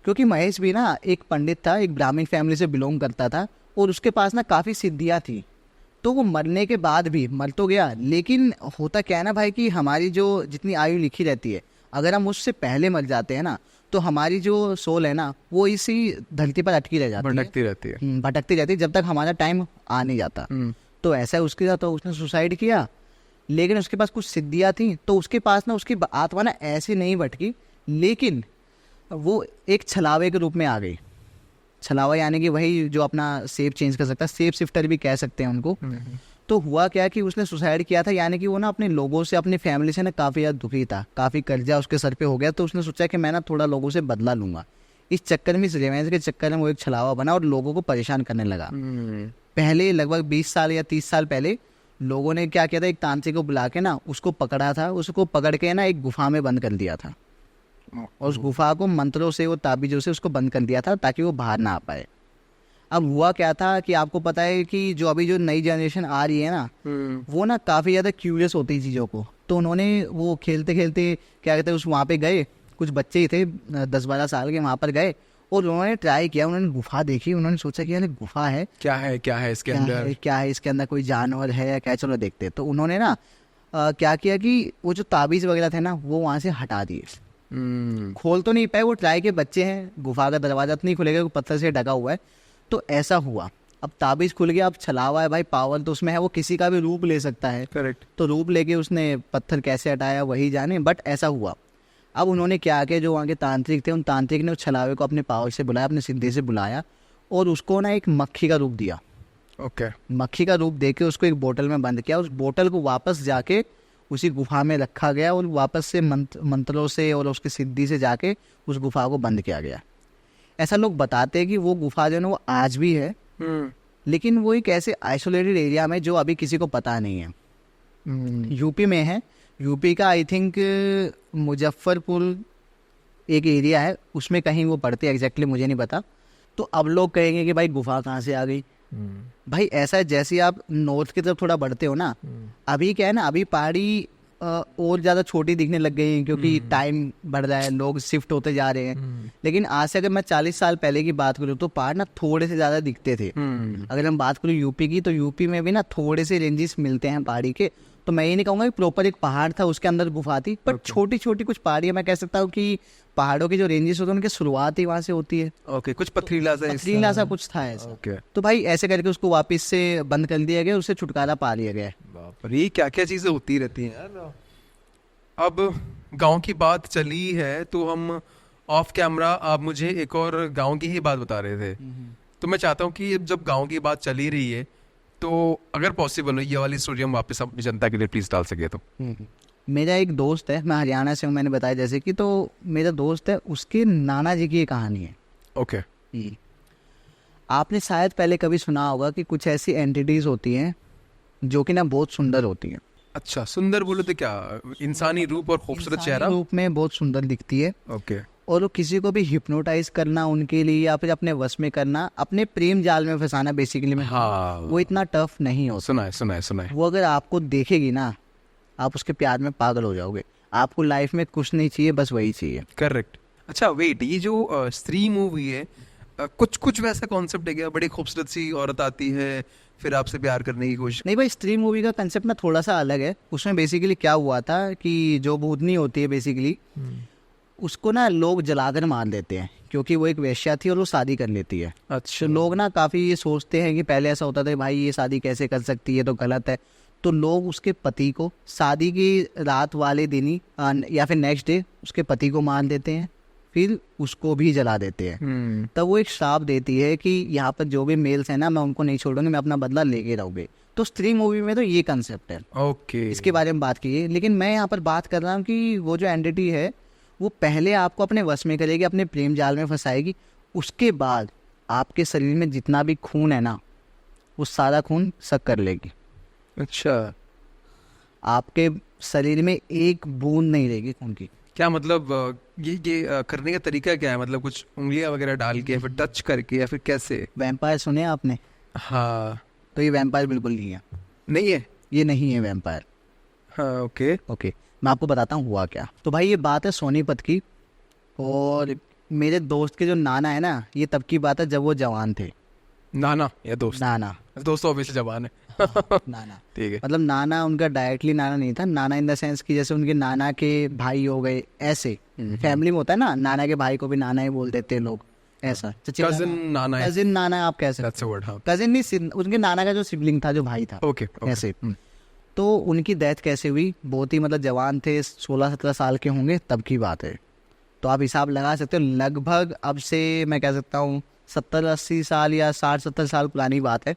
क्योंकि महेश भी ना एक पंडित था, एक ब्राह्मण फैमिली से बिलोंग करता था और उसके पास ना काफ़ी सिद्धियाँ थी। तो वो मरने के बाद भी मर तो गया, लेकिन होता क्या है ना भाई कि हमारी जो जितनी आयु लिखी रहती है, अगर हम उससे पहले मर जाते हैं ना, तो हमारी जो सोल है ना, वो इसी धरती पर अटकी रह जाती है, भटकती रहती है, भटकती रहती है जब तक हमारा टाइम आ नहीं जाता। तो ऐसा उसके साथ, तो उसने सुसाइड किया, लेकिन उसके पास कुछ सिद्धियाँ थी, तो उसके पास ना उसकी आत्मा ना ऐसे नहीं भटकी, लेकिन वो एक छलावे के रूप में आ गई। छलावा यानी कि वही जो अपना शेप चेंज कर सकता है, शेप शिफ्टर भी कह सकते हैं उनको। तो हुआ क्या कि उसने सुसाइड किया था, यानी कि वो ना अपने लोगों से, अपनी फैमिली से ना काफ़ी ज़्यादा दुखी था, काफ़ी कर्जा उसके सर पे हो गया। तो उसने सोचा कि मैं ना थोड़ा लोगों से बदला लूंगा। इस चक्कर में, इस रिवेंज के चक्कर में वो एक छलावा बना और लोगों को परेशान करने लगा। पहले लगभग 20 साल या 30 साल पहले लोगों ने क्या किया था, एक तांत्रिक को बुला के ना उसको पकड़ा था, उसको पकड़ के ना एक गुफा में बंद कर दिया था और उस गुफा को मंत्रों से, वो ताबीजों से उसको बंद कर दिया था ताकि वो बाहर ना आ पाए। अब हुआ क्या था कि आपको पता है कि जो अभी जो नई जनरेशन आ रही है ना, वो ना काफ़ी ज़्यादा क्यूरियस होती है चीज़ों को। तो उन्होंने वो खेलते खेलते क्या कहते हैं, उस वहाँ पे गए, कुछ बच्चे ही थे 10-12 साल के, वहाँ पर गए और उन्होंने ट्राई किया, उन्होंने गुफा देखी, उन्होंने सोचा कि यार गुफा है, क्या है इसके अंदर, क्या है इसके अंदर, कोई जानवर है या क्या, चलो देखते। तो उन्होंने ना क्या किया कि वो जो ताबीज़ वगैरह थे ना, वो वहाँ से हटा दिए। खोल तो नहीं पाए, वो ट्राई के बच्चे हैं, गुफा का दरवाजा तो नहीं खुलेगा, पत्थर से ढका हुआ है। तो ऐसा हुआ, अब ताबीज़ खुल गया, अब छलावा है भाई, पावर तो उसमें है, वो किसी का भी रूप ले सकता है। करेक्ट। तो रूप लेके उसने पत्थर कैसे हटाया वही जाने, बट ऐसा हुआ। अब उन्होंने क्या किया, जो वहाँ के तांत्रिक थे, उन तांत्रिक ने उस छलावे को अपने पावर से बुलाया, अपने सिद्धि से बुलाया और उसको ना एक मक्खी का रूप दिया। ओके। मक्खी का रूप देके उसको एक बोतल में बंद किया, उस बोतल को वापस जाके उसी गुफा में रखा गया और वापस से मंत्रों से और उसकी सिद्धि से जाके उस गुफा को बंद किया गया। ऐसा लोग बताते हैं कि वो गुफा जो है ना, वो आज भी है, लेकिन वो एक ऐसे आइसोलेटेड एरिया में जो अभी किसी को पता नहीं है। यूपी में है, यूपी का आई थिंक मुजफ्फरपुर एक एरिया है, उसमें कहीं वो पड़ते, एग्जैक्टली मुझे नहीं पता। तो अब लोग कहेंगे कि भाई गुफा कहाँ से आ गई। भाई ऐसा है, जैसे आप नॉर्थ की तरफ थोड़ा बढ़ते हो ना, अभी क्या है ना, अभी पहाड़ी और ज़्यादा छोटी दिखने लग गई हैं, क्योंकि टाइम बढ़ रहा है, लोग शिफ्ट होते जा रहे हैं। लेकिन आज से अगर मैं 40 साल पहले की बात करूँ तो पहाड़ ना थोड़े से ज़्यादा दिखते थे। अगर हम बात करूँ यूपी की, तो यूपी में भी ना थोड़े से रेंजेस मिलते हैं पहाड़ी के। तो मैं ये नहीं कहूँगा कि प्रॉपर एक पहाड़ था उसके अंदर गुफा थी, पर छोटी छोटी कुछ पहाड़ियाँ, मैं कह सकता हूँ कि पहाड़ों की जो रेंजेस होते हैं उनकी शुरुआत ही वहाँ से होती है। ओके, कुछ पथरीला सा कुछ था ऐसा। तो भाई ऐसे करके उसको वापस से बंद कर दिया गया, उससे छुटकारा पा लिया गया। बाप रे, क्या क्या चीजें होती रहती हैं यार। अब गांव की बात चली है तो हम ऑफ कैमरा, आप मुझे एक और गांव की ही बात बता रहे थे। तो मैं चाहता हूँ कि जब गांव की बात चली रही है, तो अगर पॉसिबल हो ये वाली स्टोरी हम वापस अपनी जनता के लिए प्लीज डाल सके तो। मेरा एक दोस्त है, मैं हरियाणा से हूँ, मैंने बताया जैसे कि, तो मेरा दोस्त है, उसके नाना जी की ये कहानी है। ओके। आपने शायद पहले कभी सुना होगा कि कुछ ऐसी एंटिटीज होती हैं जो कि ना बहुत सुंदर होती हैं। अच्छा, सुंदर बोलो तो क्या, इंसानी रूप और खूबसूरत चेहरा, रूप में बहुत सुंदर दिखती है। ओके। और वो किसी को भी हिप्नोटाइज करना उनके लिए, या फिर अपने वश में करना, अपने प्रेम जाल में फंसाना बेसिकली में, हाँ, वो इतना टफ नहीं हो। सुना है। वो अगर आपको देखेगी ना, आप उसके प्यार में पागल हो जाओगे। आपको लाइफ में कुछ नहीं चाहिए, बस वही चाहिए। करेक्ट। अच्छा वेट, ये जो स्त्री मूवी है, कुछ वैसा कॉन्सेप्ट है क्या? बड़ी खूबसूरत सी औरत आती है, फिर आपसे प्यार करने की कोशिश। नहीं भाई, स्त्री मूवी का कंसेप्ट ना थोड़ा सा अलग है। उसमें बेसिकली क्या हुआ था कि जो भूतनी होती है बेसिकली, उसको ना लोग जलाकर मार देते हैं, क्योंकि वो एक वेश्या थी और वो शादी कर लेती है। अच्छा। तो लोग ना काफ़ी ये सोचते हैं कि पहले ऐसा होता था, भाई ये शादी कैसे कर सकती है, तो गलत है। तो लोग उसके पति को शादी की रात वाले दिन ही या फिर नेक्स्ट डे उसके पति को मार देते हैं, फिर उसको भी जला देते हैं। तब वो एक श्राप देती है कि यहाँ पर जो भी मेल्स हैं ना, मैं उनको नहीं छोड़ूंगी, मैं अपना बदला लेके रहूंगी। तो स्त्री मूवी में तो ये कंसेप्ट है, ओके, इसके बारे में बात की है। लेकिन मैं यहाँ पर बात कर रहा हूँ कि वो जो एंटिटी है वो पहले आपको अपने वश में करेगी, अपने प्रेम जाल में फंसाएगी, उसके बाद आपके शरीर में जितना भी खून है ना वो सारा खून सक कर लेगी। अच्छा, आपके शरीर में एक बूंद नहीं रहेगी खून की। क्या मतलब ये करने का तरीका क्या है? मतलब कुछ उंगलियां वगैरह डाल के, फिर टच करके, या फिर कैसे? वैम्पायर सुने आपने? हाँ, तो ये वैम्पायर बिल्कुल नहीं है, नहीं है। ये नहीं है वैम्पायर। हाँ, ओके। ओके, मैं आपको बताता हूँ हुआ क्या। तो भाई ये बात है सोनीपत की, और मेरे दोस्त के जो नाना है ना, ये तब की बात है जब वो जवान थे। नाना या दोस्त? नाना, दोस्त ऑब्वियसली जवान है। नाना, ठीक है। मतलब नाना उनका डायरेक्टली नाना नहीं था, नाना इन द सेंस कि जैसे उनके नाना के भाई हो गए, ऐसे फैमिली में होता है ना, नाना के भाई को भी नाना ही बोल देते हैं लोग, ऐसा। कजिन नाना है। कजिन नाना आप कह सकते That's a word, हाँ। हो। कजिन नहीं, उनके नाना का जो सिबलिंग था, जो भाई था, ओके, ऐसे। तो उनकी डेथ कैसे हुई? बहुत ही मतलब जवान थे, 16-17 साल के होंगे तब की बात है। तो आप हिसाब लगा सकते हो, लगभग अब से मैं कह सकता हूँ 70-80 साल या 60-70 साल पुरानी बात है।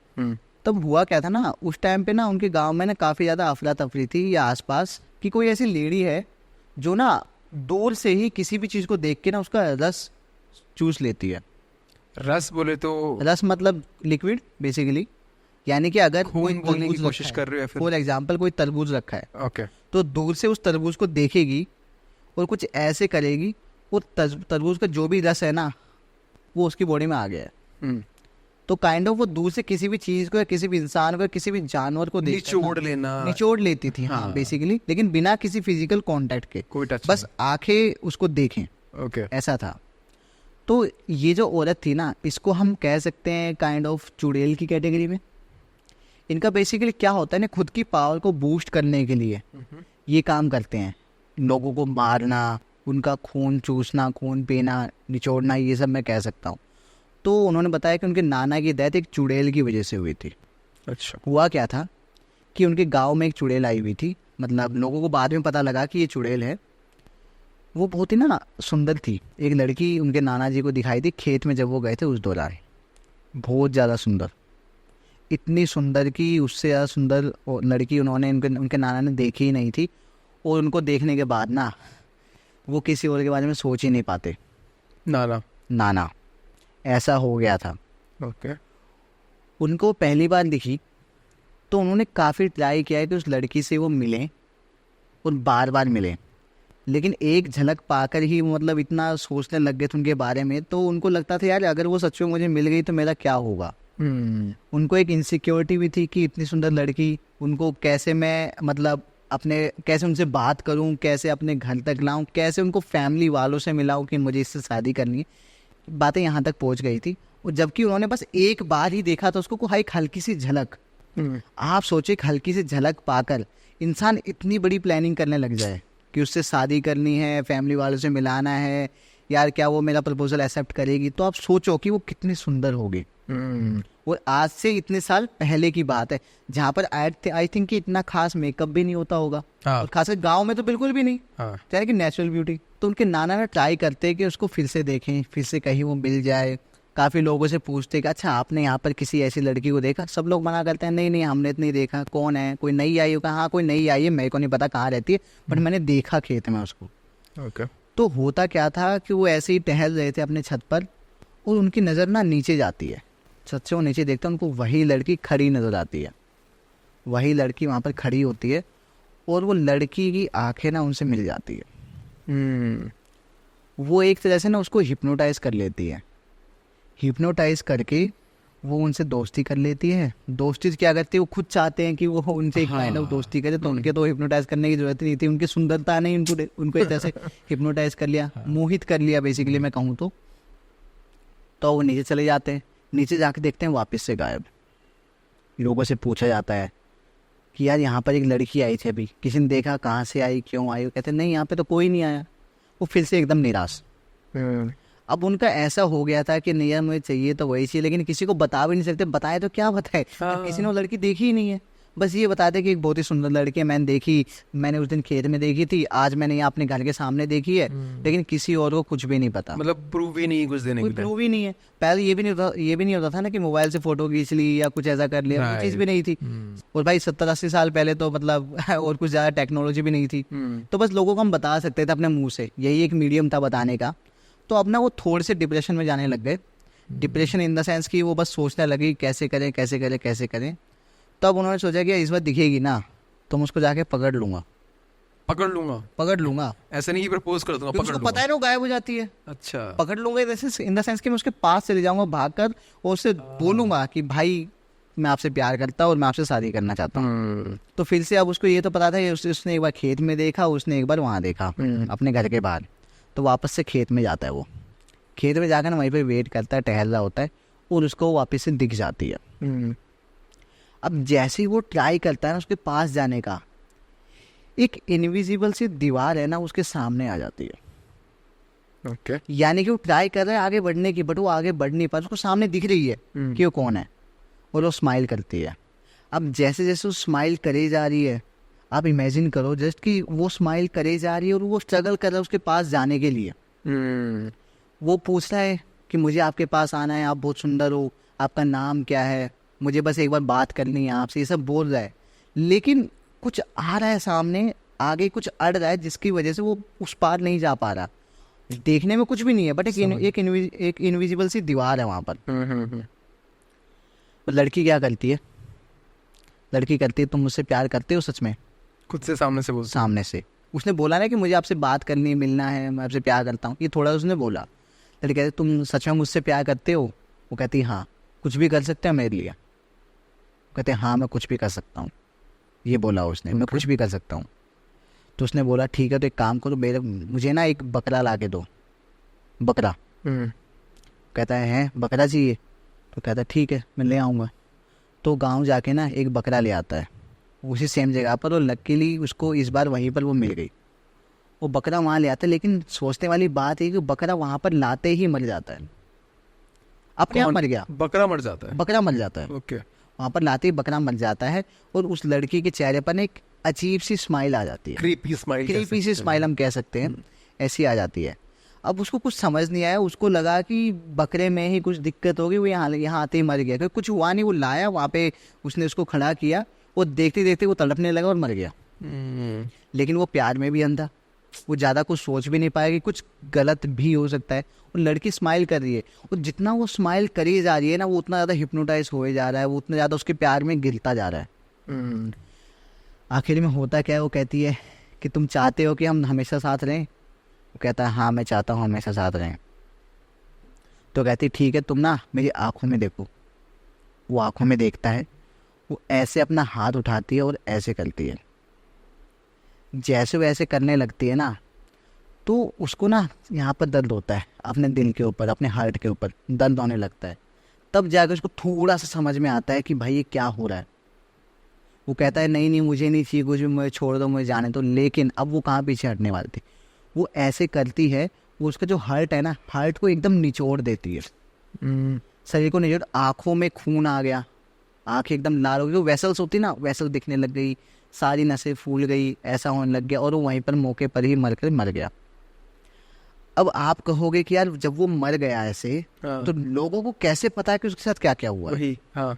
तब हुआ क्या था ना, उस टाइम पे ना उनके गांव में ना काफ़ी ज़्यादा अफरा तफरी थी या आसपास, कि कोई ऐसी लेडी है जो ना दूर से ही किसी भी चीज़ को देख के ना उसका रस चूस लेती है। रस बोले तो रस मतलब लिक्विड बेसिकली, यानी कि अगर कोई खून बोलने की तरबूज कोशिश रखा है, कर रहे हो या फिर? फॉर एग्जाम्पल कोई तरबूज रखा है, ओके, तो दूर से उस तरबूज को देखेगी और कुछ ऐसे करेगी, वो तरबूज का जो भी रस है ना वो उसकी बॉडी में आ गया है। तो काइंड ऑफ वो दूर से किसी भी चीज को या किसी भी इंसान को या किसी भी जानवर को निचोड़ लेना, निचोड़ लेती थी, हाँ बेसिकली, लेकिन बिना किसी फिजिकल कांटेक्ट के, कोई टच बस आंखें उसको देखें, ओके। ऐसा था। तो ये जो औरत थी ना, इसको हम कह सकते हैं काइंड ऑफ चुड़ैल की कैटेगरी में। इनका बेसिकली क्या होता है ना, खुद की पावर को बूस्ट करने के लिए ये काम करते हैं, लोगों को मारना, उनका खून चूसना, खून पीना, निचोड़ना, ये सब मैं कह सकता हूँ। तो उन्होंने बताया कि उनके नाना की डेथ एक चुड़ैल की वजह से हुई थी। अच्छा, हुआ क्या था कि उनके गांव में एक चुड़ैल आई हुई थी, मतलब लोगों को बाद में पता लगा कि ये चुड़ैल है। वो बहुत ही ना सुंदर थी, एक लड़की उनके नाना जी को दिखाई थी खेत में जब वो गए थे उस दौरान, बहुत ज़्यादा सुंदर, इतनी सुंदर कि उससे ज़्यादा सुंदर लड़की उन्होंने उनके नाना ने देखी ही नहीं थी। और उनको देखने के बाद ना वो किसी और के बारे में सोच ही नहीं पाते। नाना ऐसा हो गया था। ओके, उनको पहली बार दिखी तो उन्होंने काफ़ी ट्राई किया है कि उस लड़की से वो मिलें और बार बार मिलें, लेकिन एक झलक पाकर ही मतलब इतना सोचने लग गए थे उनके बारे में। तो उनको लगता था यार अगर वो सच में मुझे मिल गई तो मेरा क्या होगा। उनको एक इनसिक्योरिटी भी थी कि इतनी सुंदर लड़की, उनको कैसे मैं मतलब कैसे उनसे बात करूं, कैसे अपने घर तक लाऊं, कैसे उनको फैमिली वालों से मिलाऊं कि मुझे इससे शादी करनी है। बातें यहाँ तक पहुँच गई थी। और जबकि उन्होंने बस एक बार ही देखा था उसको, को एक हल्की सी झलक। आप सोचे एक हल्की सी झलक पाकर इंसान इतनी बड़ी प्लानिंग करने लग जाए कि उससे शादी करनी है, फैमिली वालों से मिलाना है, यार क्या वो मेरा प्रपोजल एक्सेप्ट करेगी। तो आप सोचो कि वो कितनी सुंदर होगी। और आज से इतने साल पहले की बात है, जहाँ पर आई थिंक कि इतना खास मेकअप भी नहीं होता होगा, और खासकर गांव में तो बिल्कुल भी नहीं, चाहे कि नेचुरल ब्यूटी। तो उनके नाना ने ट्राई करते कि उसको फिर से देखें, फिर से कहीं वो मिल जाए। काफ़ी लोगों से पूछते कि अच्छा आपने यहाँ पर किसी ऐसी लड़की को देखा? सब लोग मना करते हैं, नहीं नहीं हमने तो नहीं देखा। कौन है? कोई नई आई होगा? हाँ कोई नई आई है, मेरे को नहीं पता कहाँ रहती है, बट मैंने देखा खेत में उसको। ओके। तो होता क्या था कि वो ऐसे ही टहल रहे थे अपने छत पर, और उनकी नज़र ना नीचे जाती है, छत से वो नीचे देखते हैं, उनको वही लड़की खड़ी नज़र आती है। वही लड़की वहाँ पर खड़ी होती है और वो लड़की की आंखें ना उनसे मिल जाती है। वो एक तरह से ना उसको हिप्नोटाइज कर लेती है। हिप्नोटाइज करके वो उनसे दोस्ती कर लेती है। दोस्ती क्या करती है, वो खुद चाहते हैं कि वो उनसे काइंड ऑफ दोस्ती करे, तो उनके तो हिप्नोटाइज करने की जरूरत नहीं थी। उनकी सुंदरता ने उनको एक तरह से हिप्नोटाइज कर लिया, मोहित कर लिया बेसिकली मैं कहूँ तो वो नीचे चले जाते हैं। नीचे जाके देखते हैं वापस से गायब। लोगों से पूछा जाता है कि यार यहाँ पर एक लड़की आई थी अभी, किसी ने देखा? कहाँ से आई, क्यों आई? वो कहते हैं नहीं यहाँ पे तो कोई नहीं आया। वो फिर से एकदम निराश। अब उनका ऐसा हो गया था कि नहीं यार मुझे चाहिए तो वही चाहिए, लेकिन किसी को बता भी नहीं सकते। बताए तो क्या बताए, किसी ने वो लड़की देखी ही नहीं है। बस ये बताते कि एक बहुत ही सुंदर लड़की है, मैंने देखी, मैंने उस दिन खेत में देखी थी, आज मैंने यहाँ अपने घर के सामने देखी है, लेकिन किसी और को कुछ भी नहीं पता, मतलब प्रूव ही नहीं कुछ देने के कोई लिए। प्रूव ही नहीं है। पहले ये भी नहीं होता था ना कि मोबाइल से फोटो खींच ली या कुछ ऐसा कर लिया, वो चीज़ भी नहीं थी। और भाई 70-80 साल पहले तो मतलब और कुछ ज़्यादा टेक्नोलॉजी भी नहीं थी, तो बस लोगों को हम बता सकते थे अपने मुंह से, यही एक मीडियम था बताने का। तो अब ना वो थोड़े से डिप्रेशन में जाने लग गए, डिप्रेशन इन द सेंस कि वो बस सोचने लगी कैसे करें कैसे करें कैसे करें। तब उन्होंने सोचा कि इस बार दिखेगी ना तो मैं उसको जाके पकड़ लूंगा। ऐसे नहीं प्रपोज कर दूंगा, क्योंकि पकड़ उसको लूंगा। पता है ना वो गायब हो जाती है। अच्छा। पकड़ लूंगा इन द सेंस कि मैं उसके पास चले जाऊंगा भागकर और उससे बोलूंगा कि भाई मैं आपसे प्यार करता हूँ और मैं आपसे शादी करना चाहता हूँ। तो फिर से अब उसको ये तो पता था कि उसने एक बार खेत में देखा, उसने एक बार वहाँ देखा अपने घर के बाहर, तो वापस से खेत में जाता है। वो खेत में जाकर वहीं पे वेट करता है, टहल रहा होता है और उसको वापस से दिख जाती है। अब जैसे ही वो ट्राई करता है ना उसके पास जाने का, एक इनविजिबल सी दीवार है ना उसके सामने आ जाती है। ओके। यानी कि वो ट्राई कर रहा है आगे बढ़ने की, बट वो आगे बढ़ नहीं पा रहा, उसको सामने दिख रही है कि वो कौन है, और वो स्माइल करती है। अब जैसे जैसे वो स्माइल करे जा रही है, आप इमेजिन करो जस्ट कि वो स्माइल करे जा रही है और वो स्ट्रगल कर रहा है उसके पास जाने के लिए। वो पूछ रहा है कि मुझे आपके पास आना है, आप बहुत सुंदर हो, आपका नाम क्या है, मुझे बस एक बार बात करनी है आपसे, ये सब बोल रहा है। लेकिन कुछ आ रहा है सामने, आगे कुछ अड़ रहा है जिसकी वजह से वो उस पार नहीं जा पा रहा। देखने में कुछ भी नहीं है, बट एक इनविजिबल सी दीवार है वहाँ पर। लड़की क्या करती है, लड़की करती है तुम मुझसे प्यार करते हो सच में? खुद से सामने से बोल। सामने से उसने बोला ना कि मुझे आपसे बात करनी है, मिलना है, मैं आपसे प्यार करता हूँ, ये थोड़ा उसने बोला। लड़की कहती तुम सच में मुझसे प्यार करते हो? वो कहती हाँ। कुछ भी कर सकते हो मेरे लिए? कहते हाँ मैं कुछ भी कर सकता हूँ। ये बोला उसने, मैं कुछ भी कर सकता हूँ। तो उसने बोला ठीक है तो एक काम करो, मुझे ना एक बकरा ला के दो, बकरा। कहता है बकरा चाहिए? तो कहता है ठीक है मैं ले आऊँगा। तो गांव जाके ना एक बकरा ले आता है उसी सेम जगह पर, और लकीली उसको इस बार वहीं पर वो मिल गई। वो बकरा वहाँ ले आता है, लेकिन सोचने वाली बात है कि बकरा वहाँ पर लाते ही मर जाता है, अपने आप मर गया। बकरा मर जाता है? बकरा मर जाता है। ओके। वहाँ पर लाते ही बकरा मर जाता है और उस लड़की के चेहरे पर एक अजीब सी स्माइल आ जाती है। क्रीपी सी स्माइल हम कह सकते हैं, ऐसी आ जाती है। अब उसको कुछ समझ नहीं आया, उसको लगा कि बकरे में ही कुछ दिक्कत होगी, वो यहाँ आते ही मर गया। क्योंकि कुछ हुआ नहीं, वो लाया वहाँ पे, उसने उसको खड़ा किया, वो देखते देखते वो तड़पने लगा और मर गया। लेकिन वो प्यार में भी अंधा, वो ज़्यादा कुछ सोच भी नहीं पाया कि कुछ गलत भी हो सकता है। और लड़की स्माइल कर रही है, और जितना वो स्माइल करी जा रही है ना, वो उतना ज़्यादा हिप्नोटाइज होए जा रहा है, वो उतना ज़्यादा उसके प्यार में गिरता जा रहा है। आखिर में होता क्या है, वो कहती है कि तुम चाहते हो कि हम हमेशा साथ रहें? वो कहता है हाँ मैं चाहता हूँ हमेशा साथ रहें। तो कहती ठीक है तुम ना मेरी आंखों में देखो। वो आंखों में देखता है, वो ऐसे अपना हाथ उठाती है और ऐसे करती है। जैसे वो ऐसे करने लगती है ना, तो उसको ना यहाँ पर दर्द होता है, अपने दिल के ऊपर, अपने हार्ट के ऊपर दर्द होने लगता है। तब जाकर उसको थोड़ा सा समझ में आता है कि भाई ये क्या हो रहा है। वो कहता है नहीं मुझे नहीं चाहिए कुछ भी, मुझे छोड़ दो, मुझे जाने दो। लेकिन अब वो कहाँ पीछे हटने वाली थी, वो ऐसे करती है, वो उसका जो हार्ट है ना, हार्ट को एकदम निचोड़ देती है, शरीर को निचोड़, आँखों में खून आ गया, आँखें एकदम लाल हो गई, वेसल्स होती ना, वेसल दिखने लग गई, सारी नसें फूल गई, ऐसा होने लग गया, और वो वहीं पर मौके पर ही मर गया। अब आप कहोगे कि यार जब वो मर गया ऐसे, तो लोगों को कैसे पता है कि उसके साथ क्या क्या हुआ है? हाँ।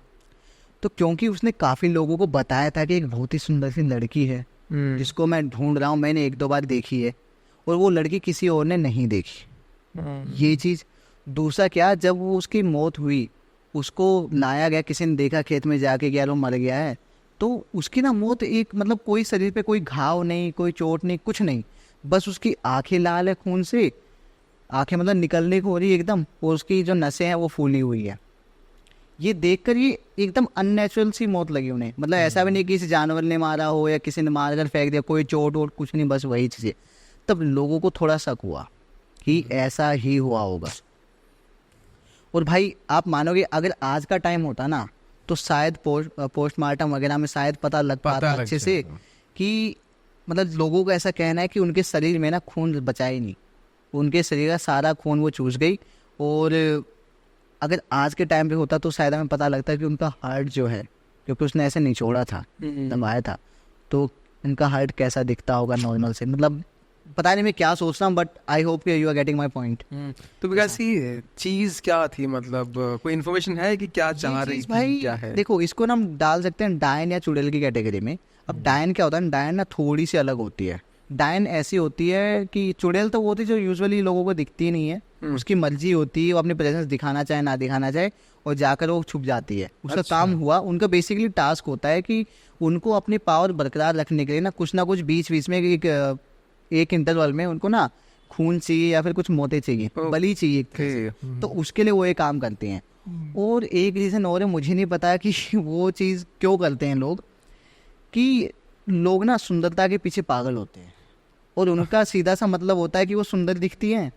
तो क्योंकि उसने काफ़ी लोगों को बताया था कि एक बहुत ही सुंदर सी लड़की है जिसको मैं ढूंढ रहा हूँ, मैंने 1-2 बार देखी है, और वो लड़की किसी और ने नहीं देखी। ये चीज़। दूसरा क्या, जब वो उसकी मौत हुई, उसको लाया गया, किसी ने देखा खेत में जाके यार वो मर गया है, तो उसकी ना मौत एक मतलब कोई शरीर पे कोई घाव नहीं, कोई चोट नहीं, कुछ नहीं, बस उसकी आंखें लाल है खून से, आंखें मतलब निकलने को हो रही है एकदम, और उसकी जो नसें हैं वो फूली हुई है। ये देखकर ये एकदम अननेचुरल सी मौत लगी उन्हें। मतलब ऐसा भी नहीं कि किसी जानवर ने मारा हो या किसी ने मारकर फेंक दिया, कोई चोट वोट कुछ नहीं, बस वही चीज़ें। तब लोगों को थोड़ा शक हुआ कि ऐसा ही हुआ होगा। और भाई आप मानोगे अगर आज का टाइम होता ना, तो शायद पोस्टमार्टम वगैरह में शायद पता लग पाता अच्छे से कि मतलब लोगों को ऐसा कहना है कि उनके शरीर में ना खून बचा ही नहीं, उनके शरीर का सारा खून वो चूस गई। और अगर आज के टाइम पे होता तो शायद हमें पता लगता है कि उनका हार्ट जो है, क्योंकि उसने ऐसे निचोड़ा था, दबाया था, तो इनका हार्ट कैसा दिखता होगा नॉर्मल से, मतलब पता नहीं मैं क्या सोच रहा हूँ, but I hope you are getting my point. तो बिकॉज ये चीज क्या थी, मतलब कोई इन्फॉर्मेशन है कि क्या चाह रही थी, भाई क्या है? देखो, इसको ना हम डाल सकते हैं डायन या चुड़ैल की कैटेगरी में। अब डायन क्या होता है, डायन ना थोड़ी सी अलग होती है। डायन ऐसी होती है कि चुड़ैल तो वो होती है जो यूजुअली लोगों को दिखती नहीं है, उसकी मर्जी होती है, वो अपनी प्रेजेंस दिखाना चाहे ना दिखाना चाहे, और जाकर वो छुप जाती है, उसका काम हुआ। उनका बेसिकली टास्क होता है कि उनको अपनी पावर बरकरार रखने के लिए ना कुछ बीच बीच में एक इंटरवल में उनको ना खून चाहिए या फिर कुछ मोते चाहिए, बलि चाहिए, तो उसके लिए वो ये काम करते हैं। और एक रीज़न और है, मुझे नहीं पता कि वो चीज़ क्यों करते हैं लोग, कि लोग ना सुंदरता के पीछे पागल होते हैं, और उनका सीधा सा मतलब होता है कि वो सुंदर दिखती हैं,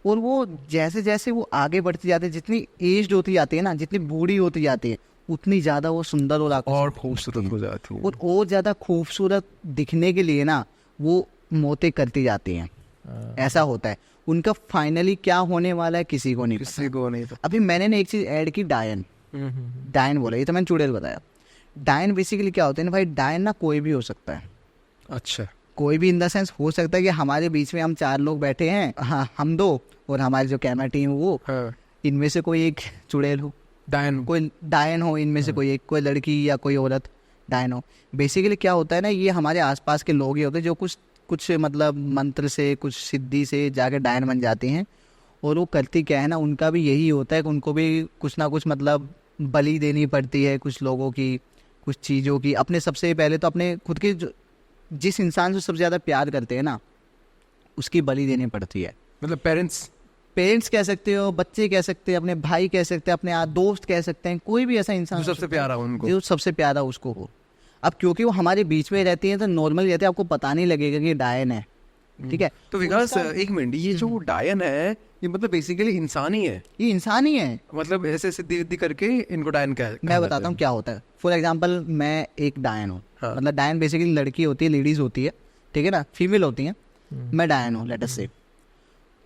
और वो जैसे जैसे वो आगे बढ़ती जाती है, जितनी एज होती जाती है ना, जितनी बूढ़ी होती जाती है, उतनी ज़्यादा वो सुंदर और खूबसूरत हो जाती है, और ज़्यादा खूबसूरत दिखने के लिए ना वो मोते करती जाती हैं। ऐसा होता है। उनका फाइनली क्या होने वाला है किसी को नहीं पता। अभी मैंने ना एक चीज़ ऐड की, डायन बोला, ये तो मैंने चुड़ैल बताया। डायन बेसिकली क्या होते हैं ना भाई, डायन ना कोई भी हो सकता है। अच्छा, कोई भी इन द सेंस हो सकता है कि हमारे बीच में हम 4 लोग बैठे हैं, हाँ, हम 2 और हमारी जो कैमरा टीम वो, इनमें से कोई एक चुड़ैल हो, कोई डायन हो, इनमें से कोई एक, कोई लड़की या कोई औरत डायन हो। बेसिकली क्या होता है ना, ये हमारे आसपास के लोग ही होते हैं जो कुछ मतलब मंत्र से, कुछ सिद्धि से जाकर डायन बन जाते हैं। और वो करती क्या है ना, उनका भी यही होता है कि उनको भी कुछ ना कुछ मतलब बलि देनी पड़ती है, कुछ लोगों की, कुछ चीज़ों की। अपने सबसे पहले तो अपने खुद के जिस इंसान से सबसे ज़्यादा प्यार करते हैं ना, उसकी बलि देनी पड़ती है। मतलब पेरेंट्स कह सकते हो, बच्चे कह सकते हैं, अपने भाई कह सकते हैं, अपने दोस्त कह सकते हैं, कोई भी ऐसा इंसान जो सबसे प्यारा उनको, जो सबसे प्यारा उसको हो। अब क्योंकि वो हमारे बीच में रहती है तो नॉर्मल रहते हैं, आपको पता नहीं लगेगा कि डायन है, ठीक है। तो विकास एक मिनट, ये जो डायन है ये मतलब बेसिकली इंसान ही है? ये इंसान ही है, मतलब ऐसे सिद्धि करके इनको डायन मैं बताता हूँ क्या होता है। फॉर एग्जाम्पल मैं एक डायन हूँ, मतलब डायन बेसिकली लड़की होती है, लेडीज होती है, ठीक है ना, फीमेल होती है। मैं डायन हूँ लेट अस से,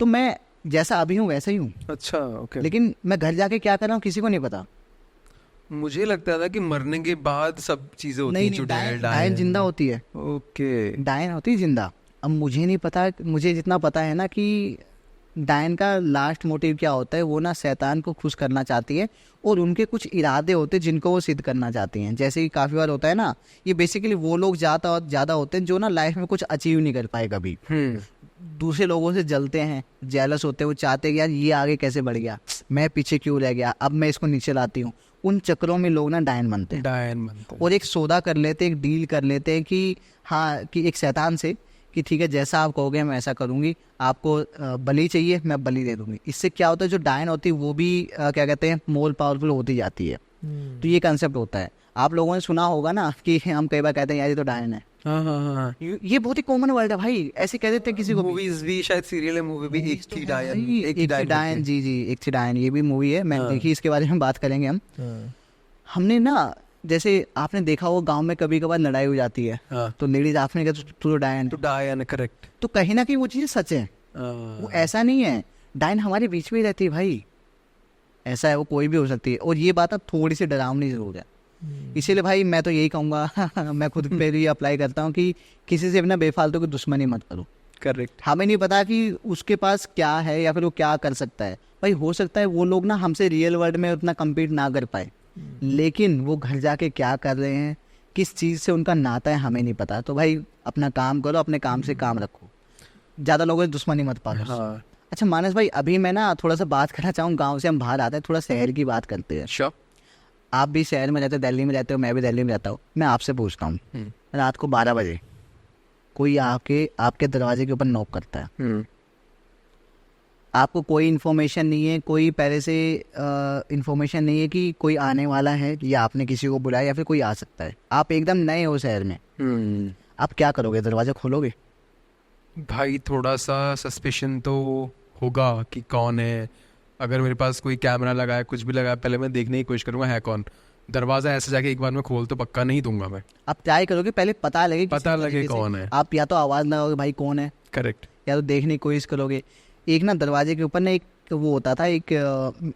तो मैं जैसा अभी हूँ वैसा ही हूँ। अच्छा, ओके। लेकिन मैं घर जाके क्या कर रहा हूँ किसी को नहीं पता। मुझे लगता था कि मरने के बाद सब चीजें होती हैं। डायन जिंदा होती है। ओके, डायन होती है जिंदा। अब मुझे नहीं पता, मुझे जितना पता है ना कि डायन का लास्ट मोटिव क्या होता है, वो ना शैतान को खुश करना चाहती है, और उनके कुछ इरादे होते हैं जिनको वो सिद्ध करना चाहती हैं। जैसे कि काफ़ी बार होता है ना, ये बेसिकली वो लोग ज़्यादा होते हैं जो ना लाइफ में कुछ अचीव नहीं कर पाए कभी, दूसरे लोगों से जलते हैं, जेलस होते हैं, वो चाहते हैं कि यार ये आगे कैसे बढ़ गया, मैं पीछे क्यों रह गया, अब मैं इसको नीचे लाती हूँ। उन चक्रों में लोग ना डायन बनते हैं और एक सौदा कर लेते हैं, एक डील कर लेते हैं कि हाँ, कि एक शैतान से कि ठीक है जैसा आप कहोगे मैं ऐसा करूँगी, आपको बलि चाहिए मैं बलि दे दूँगी। इससे क्या होता है, जो डायन होती है वो भी क्या कहते हैं, मोर पावरफुल होती जाती है। तो ये कंसेप्ट होता है। आप लोगों ने सुना होगा ना कि हम कई बार कहते हैं यार ये तो डायन है। हाँ। ये बहुत ही कॉमन वर्ड है भाई, ऐसे कह देते हैं किसी को। मूवीज भी शायद, सीरियल है, मूवी भी, एक थी डायन, जी एक थी डायन, ये भी मूवी है, मैंने देखी, इसके बारे में बात करेंगे हम। हमने ना, जैसे आपने देखा हो गांव में कभी कभार लड़ाई हो जाती है, तो लेडीज आपने कहा तू तो डायन है, करेक्ट। तो कहीं ना कहीं वो चीज़ सच है, वो ऐसा नहीं है। डायन हमारे बीच में ही रहती है भाई, ऐसा है, वो कोई भी हो सकती है। और ये बात अब थोड़ी सी डरावनी जरूर है, इसीलिए भाई मैं तो यही कहूँगा मैं खुद पे भी अप्लाई करता हूँ कि किसी से अपना बेफालतू की दुश्मनी मत करो। करेक्ट। हमें नहीं पता कि उसके पास क्या है या फिर वो क्या कर सकता है। भाई हो सकता है वो लोग ना हमसे रियल वर्ल्ड में उतना कम्पीट ना कर पाए, लेकिन वो घर जाके क्या कर रहे हैं, किस चीज़ से उनका नाता है, हमें नहीं पता। तो भाई अपना काम करो, अपने काम से काम रखो, ज़्यादा लोगों से दुश्मनी मत पालो। हाँ। अच्छा मानस भाई, अभी मैं ना थोड़ा सा बात करना चाहूँ, गाँव से हम बाहर आते हैं, थोड़ा शहर की बात करते हैं। श्योर। आप भी शहर में रहते हो, दिल्ली में रहते हो, मैं भी दिल्ली में रहता हूँ। मैं आपसे पूछता हूँ, रात को 12 बजे कोई आपके दरवाजे के ऊपर नॉक करता है, आपको कोई इन्फॉर्मेशन नहीं है, कोई पहले से इन्फॉर्मेशन नहीं है कि कोई आने वाला है या आपने किसी को बुलाया या फिर कोई आ सकता है, आप एकदम नए हो शहर में, आप क्या करोगे, दरवाज़ा खोलोगे? भाई थोड़ा सा सस्पिशन तो होगा कि कौन है। अगर मेरे पास कोई कैमरा लगा है, कुछ भी लगा है, पहले मैं देखने की कोशिश करूँगा है कौन। दरवाज़ा ऐसे जाके एक बार मैं खोल तो पक्का नहीं दूंगा मैं। आप ट्राई करोगे, पहले पता लगे कौन है। आप या तो आवाज़ लगाओगे भाई कौन है, करेक्ट, या तो देखने की कोशिश करोगे। एक ना दरवाजे के ऊपर ना एक वो होता था, एक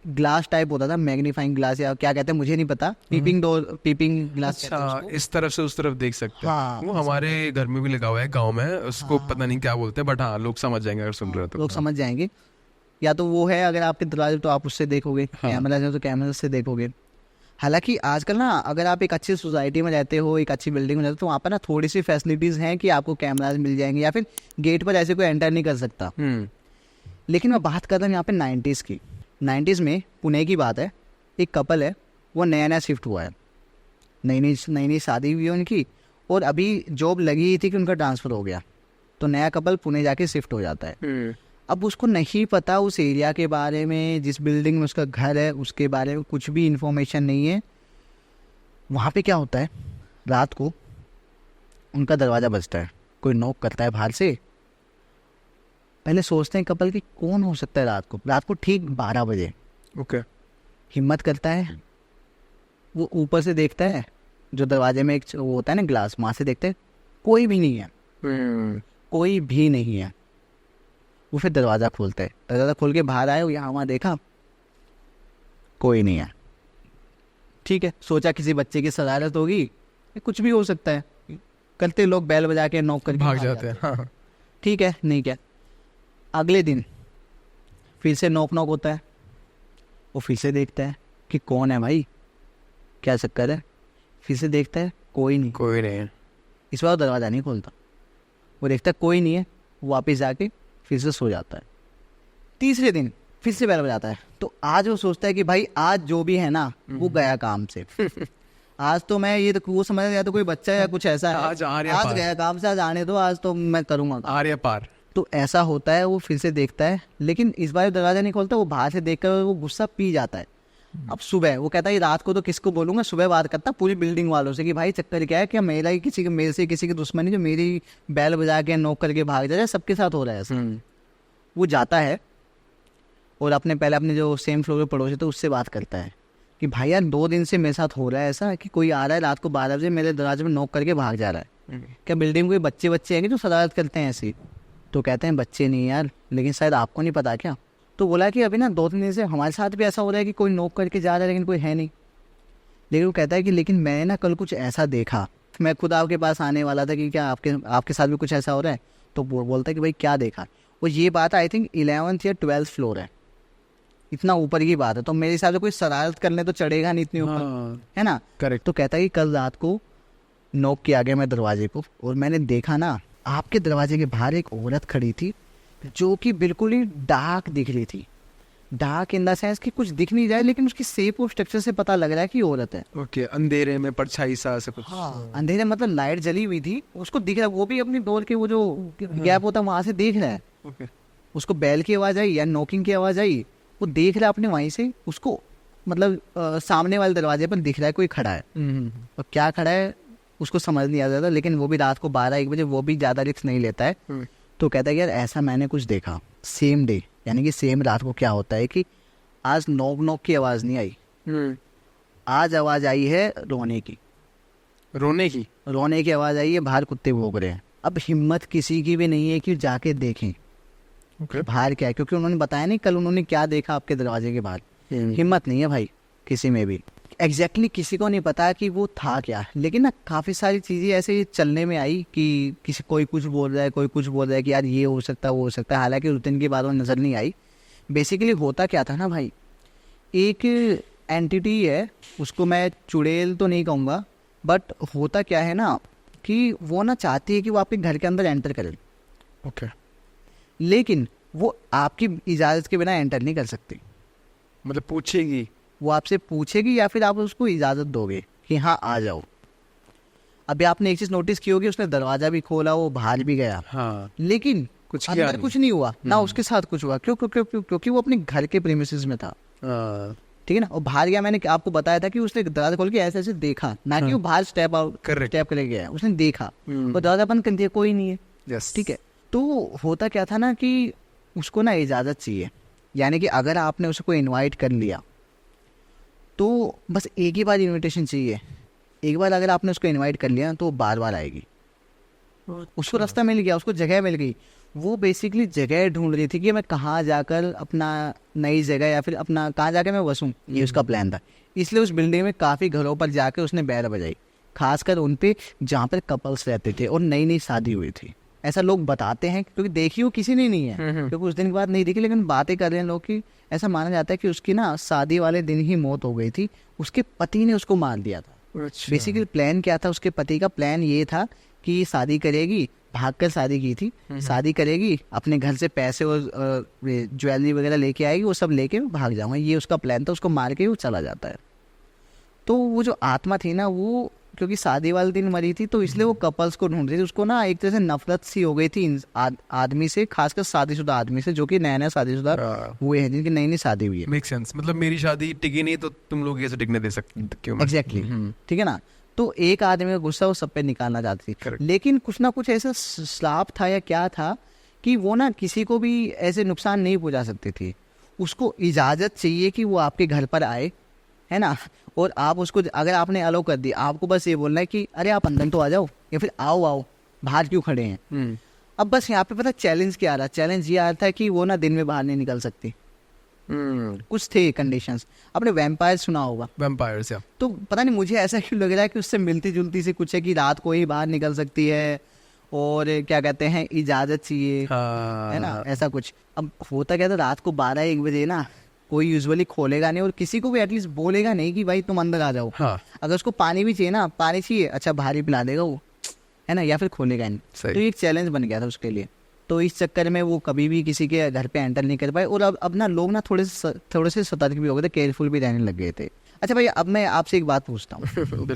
ग्लास टाइप होता था, मैग्नीफाइंग ग्लास या क्या कहते हैं मुझे नहीं पता, पीपिंग ग्लास कहते हैं अच्छा, उसको। इस तरफ से उस तरफ देख सकते हैं। हाँ, वो हमारे घर में भी लगा हुआ है गांव में, उसको हाँ। पता नहीं क्या बोलते हैं, बट हाँ लोग समझ जाएंगे अगर सुन रहे हो तो। लोग समझ जाएंगे। या तो वो है अगर आपके दरवाजे तो आप उससे देखोगे, कैमरा है तो कैमरा से देखोगे। हालांकि आजकल ना अगर आप एक अच्छी सोसाइटी में रहते हो, एक अच्छी बिल्डिंग में रहते हो, तो वहाँ पर ना थोड़ी सी फैसिलिटीज़ हैं कि आपको कैमराज मिल जाएंगे या फिर गेट पर ऐसे कोई एंटर नहीं कर सकता। लेकिन मैं बात कर रहा हूँ यहाँ पे 90s की। 90s में पुणे की बात है, एक कपल है, वो नया नया शिफ्ट हुआ है, नई नई शादी हुई है उनकी, और अभी जॉब लगी ही थी कि उनका ट्रांसफ़र हो गया, तो नया कपल पुणे जाके शिफ्ट हो जाता है। अब उसको नहीं पता उस एरिया के बारे में, जिस बिल्डिंग में उसका घर है उसके बारे में कुछ भी इन्फॉर्मेशन नहीं है। वहाँ पे क्या होता है, रात को उनका दरवाज़ा बजता है, कोई नॉक करता है बाहर से। पहले सोचते हैं कपल कि कौन हो सकता है रात को ठीक 12 बजे। ओके। हिम्मत करता है, वो ऊपर से देखता है, जो दरवाजे में एक वो होता है ना ग्लास, वहाँ से देखते हैं कोई भी नहीं है, कोई भी नहीं है। वो फिर दरवाज़ा खोलता है, दरवाज़ा खोल के बाहर आए, यहाँ वहाँ देखा, कोई नहीं है। ठीक है, सोचा किसी बच्चे की शरारत होगी, कुछ भी हो सकता है, करते लोग बैल बजा के नॉक करके भाग जाते हैं। हाँ। ठीक है, नहीं क्या। अगले दिन फिर से नॉक होता है, वो फिर से देखता है कि कौन है भाई, क्या चक्कर है। फिर से देखता है, कोई नहीं। कोई नहीं। इस बार दरवाज़ा नहीं खोलता, वो देखता है कोई नहीं है, वापस जाके फिर से सो जाता है। तीसरे दिन फिर से बैल बजाता है, तो आज वो सोचता है कि भाई आज जो भी है ना वो गया काम से। आज तो मैं ये तो वो समझ या तो कोई बच्चा या कुछ ऐसा है, आज गया काम से, आज आने दो, आज तो मैं करूँगा आर्य पार। तो ऐसा होता है। वो फिर से देखता है, लेकिन इस बार दरवाज़ा नहीं खोलता, वो बाहर से देखकर वो गुस्सा पी जाता है। अब सुबह वो कहता है रात को तो किसको बोलूंगा, सुबह बात करता पूरी बिल्डिंग वालों से कि भाई चक्कर क्या है, क्या मेरा ही मेरे से किसी की दुश्मनी जो मेरी बैल बजा के नॉक करके भाग जाए, सबके साथ हो रहा है ऐसा। वो जाता है और अपने जो सेम फ्लोर पे पड़ोसी थे उससे बात करता है कि भाई यार 2 दिन से मेरे साथ हो रहा है ऐसा कि कोई आ रहा है रात को 12 बजे मेरे दरवाजे में नॉक करके भाग जा रहा है, क्या बिल्डिंग में कोई बच्चे हैं जो शरारत करते हैं ऐसी। तो कहते हैं बच्चे नहीं यार, लेकिन शायद आपको नहीं पता क्या। तो बोला कि अभी ना 2-3 दिन से हमारे साथ भी ऐसा हो रहा है कि कोई नॉक करके जा रहा है लेकिन कोई है नहीं। लेकिन वो कहता है कि लेकिन मैंने ना कल कुछ ऐसा देखा, मैं खुद आपके पास आने वाला था कि क्या आपके साथ भी कुछ ऐसा हो रहा है। तो वो बोलता है कि भाई क्या देखा। वो ये बात आई थिंक 11th या 12th फ्लोर है, इतना ऊपर की बात है, तो मेरे हिसाब से कोई शरारत करने तो चढ़ेगा नहीं इतनी ऊपर, है ना। करेक्ट। तो कहता है कि कल रात को नॉक किया गया मैं दरवाजे को, और मैंने देखा ना आपके दरवाजे के बाहर एक औरत खड़ी थी जो कि बिल्कुल ही डार्क दिख रही थी। डार्क इन द सेंस कि कुछ दिख नहीं जाए, लेकिन उसकी शेप और स्ट्रक्चर से पता लग रहा है कि औरत है। ओके, अंधेरे में परछाई सा ऐसे कुछ। हाँ, अंधेरे मतलब लाइट जली हुई थी, उसको दिख रहा है, वो भी अपनी डोर के वो जो गैप होता है वहां से देख रहा है। ओके। उसको बैल की आवाज आई या नॉकिंग की आवाज आई, वो देख रहा है अपने वहीं से, उसको मतलब सामने वाले दरवाजे पर दिख रहा है कोई खड़ा है, और क्या खड़ा है उसको समझ नहीं आ रहा था। लेकिन वो भी रात को 12-1 बजे, वो भी ज़्यादा रिस्क नहीं लेता है। तो कहता है यार ऐसा मैंने कुछ देखा सेम डे, यानी कि सेम रात को क्या होता है कि आज नॉक की आवाज़ नहीं आई, आज आवाज़ आई है रोने की। रोने की आवाज़ आई है, बाहर कुत्ते भौंक रहे हैं। अब हिम्मत किसी की भी नहीं है कि जाके देखें बाहर क्या है, क्योंकि उन्होंने बताया नहीं कल उन्होंने क्या देखा आपके दरवाजे के बाहर। हिम्मत नहीं है भाई किसी में भी, एग्जैक्टली किसी को नहीं पता कि वो था क्या। लेकिन ना काफ़ी सारी चीज़ें ऐसे चलने में आई कि कोई कुछ बोल रहा है, कोई कुछ बोल रहा है कि यार ये हो सकता है वो हो सकता है, हालांकि उस दिन की बात में नज़र नहीं आई। बेसिकली होता क्या था ना भाई, एक एंटिटी है, उसको मैं चुड़ैल तो नहीं कहूँगा, बट होता क्या है ना कि वो ना चाहती है कि वो आपके घर के अंदर एंटर करे। ओके। लेकिन वो आपकी इजाज़त के बिना एंटर नहीं कर सकती, मतलब पूछेगी, वो आपसे पूछेगी या फिर आप उसको इजाज़त दोगे कि हाँ आ जाओ। अभी आपने एक चीज़ नोटिस की होगी, उसने दरवाज़ा भी खोला, वो बाहर भी गया, हाँ, लेकिन कुछ अंदर कुछ नहीं हुआ ना उसके साथ कुछ हुआ। क्योंकि वो अपने घर के प्रीमिसेस में था, ठीक है ना। और बाहर गया, मैंने आपको बताया था कि उसने दरवाजा खोल के ऐसे ऐसे देखा, ना कि वो बाहर स्टेप करके गया, उसने देखा और दरवाजा बंद कर दिया, कोई नहीं है, ठीक है। तो होता क्या था ना कि उसको ना इजाज़त चाहिए, यानी कि अगर आपने उसको इनवाइट कर लिया तो बस एक ही बार इनविटेशन चाहिए। एक बार अगर आपने उसको इनवाइट कर लिया तो बार बार आएगी, उसको रास्ता मिल गया, उसको जगह मिल गई। वो बेसिकली जगह ढूंढ रही थी कि मैं कहाँ जाकर अपना नई जगह या फिर अपना कहाँ जाकर मैं बसूं, ये उसका प्लान था। इसलिए उस बिल्डिंग में काफ़ी घरों पर जाकर उसने बैल बजाई, खासकर उन पे जहाँ पर कपल्स रहते थे और नई नई शादी हुई थी। ऐसा लोग बताते हैं, क्योंकि देखी वो किसी ने नहीं है, क्योंकि उस दिन के बाद नहीं देखी, लेकिन बातें कर रहे हैं लोग कि ऐसा माना जाता है कि उसकी ना शादी वाले दिन ही मौत हो गई थी, उसके पति ने उसको मार दिया था। अच्छा। बेसिकली प्लान क्या था, उसके पति का प्लान ये था कि शादी करेगी, भागकर शादी की थी, शादी करेगी, अपने घर से पैसे और ज्वेलरी वगैरह लेके आएगी, वो सब लेके भाग जाऊंगा, ये उसका प्लान था। उसको मार के वो चला जाता है। तो वो जो आत्मा थी ना, वो क्योंकि शादी वाले दिन मरी थी, तो इसलिए वो कपल्स को ढूंढ रही थी। उसको ना एक तरह से नफरत सी हो गई थी आदमी से, खासकर शादीशुदा आदमी से, जो कि नया नया शादीशुदा हुए हैं, जिनकी नई नई शादी हुई है। मेक सेंस, मतलब मेरी शादी टिकी नहीं तो तुम लोग कैसे टिकने दे सकते, क्यों? एग्जैक्टली, ठीक है ना। तो एक आदमी का गुस्सा वो सब पे निकालना चाहती थी, लेकिन कुछ ना कुछ ऐसा श्राप था या क्या था कि वो ना किसी को भी ऐसे नुकसान नहीं पहुंचा सकती थी। उसको इजाज़त चाहिए कि वो आपके घर पर आए, है ना, और आप उसको अगर आपने अलाउ कर दी, आपको बस ये बोलना है कि अरे आप अंदर तो आ जाओ, या फिर आओ आओ, बाहर क्यों खड़े हैं। अब बस यहाँ पे पता चैलेंज क्या आ रहा, चैलेंज ये आ रहा था कि वो ना दिन में बाहर नहीं निकल सकती। कुछ थे कंडीशंस, आपने वैम्पायर सुना होगा, वैम्पायर्स, या तो पता नहीं मुझे ऐसा क्यों लग रहा है कि उससे मिलती जुलती से कुछ है कि रात को ही बाहर निकल सकती है, और क्या कहते हैं इजाज़त चाहिए, है ना, ऐसा कुछ। अब होता क्या था, रात को 12-1 बजे ना कोई यूजुअली खोलेगा नहीं, और किसी को भी एटलीस्ट बोलेगा नहीं कि भाई तुम अंदर आ जाओ। अगर उसको पानी भी चाहिए ना, पानी चाहिए, अच्छा बाहर ही पिला देगा वो, है ना, या फिर खोलेगा नहीं। तो एक चैलेंज बन गया था उसके लिए। तो इस चक्कर में वो कभी भी किसी के घर पे एंटर नहीं कर पाए। और अब ना लोग ना थोड़े से सतर्क भी हो गए थे, केयरफुल भी रहने लग गए थे। अच्छा भाई, अब मैं आपसे एक बात पूछता हूँ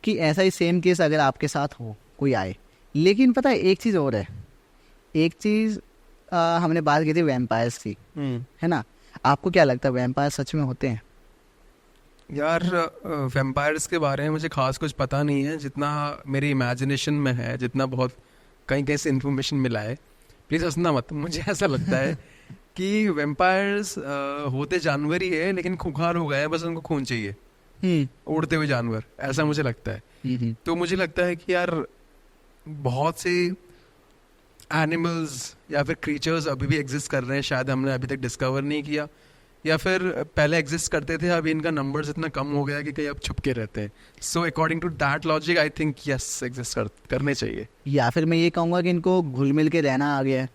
कि ऐसा ही सेम केस अगर आपके साथ हो, कोई आए, लेकिन पता है एक चीज़ और है, एक चीज़ हमने बात की थी वैम्पायर्स की, है ना, आपको क्या लगता है वैम्पायर सच में होते हैं? यार वैम्पायर्स के बारे में मुझे खास कुछ पता नहीं है, जितना मेरी इमेजिनेशन में है, जितना बहुत कहीं कहीं से इन्फॉर्मेशन मिला है। प्लीज़ हंसना मत, मुझे ऐसा लगता है कि वैम्पायर्स होते जानवर ही है, लेकिन खुंखार हो गए हैं, बस उनको खून चाहिए, उड़ते हुए जानवर, ऐसा मुझे लगता है। तो मुझे लगता है कि यार बहुत से एनिमल्स या फिर क्रीचर्स अभी भी एग्जिस्ट कर रहे हैं, शायद हमने अभी तक डिस्कवर नहीं किया, या फिर पहले एग्जिस्ट करते थे, अभी इनका नंबर्स इतना कम हो गया कि कहीं अब छुप के रहते हैं। So according to that logic I think yes exist करने चाहिए। या फिर मैं ये कहूँगा कि इनको घुल मिल के रहना आ गया है।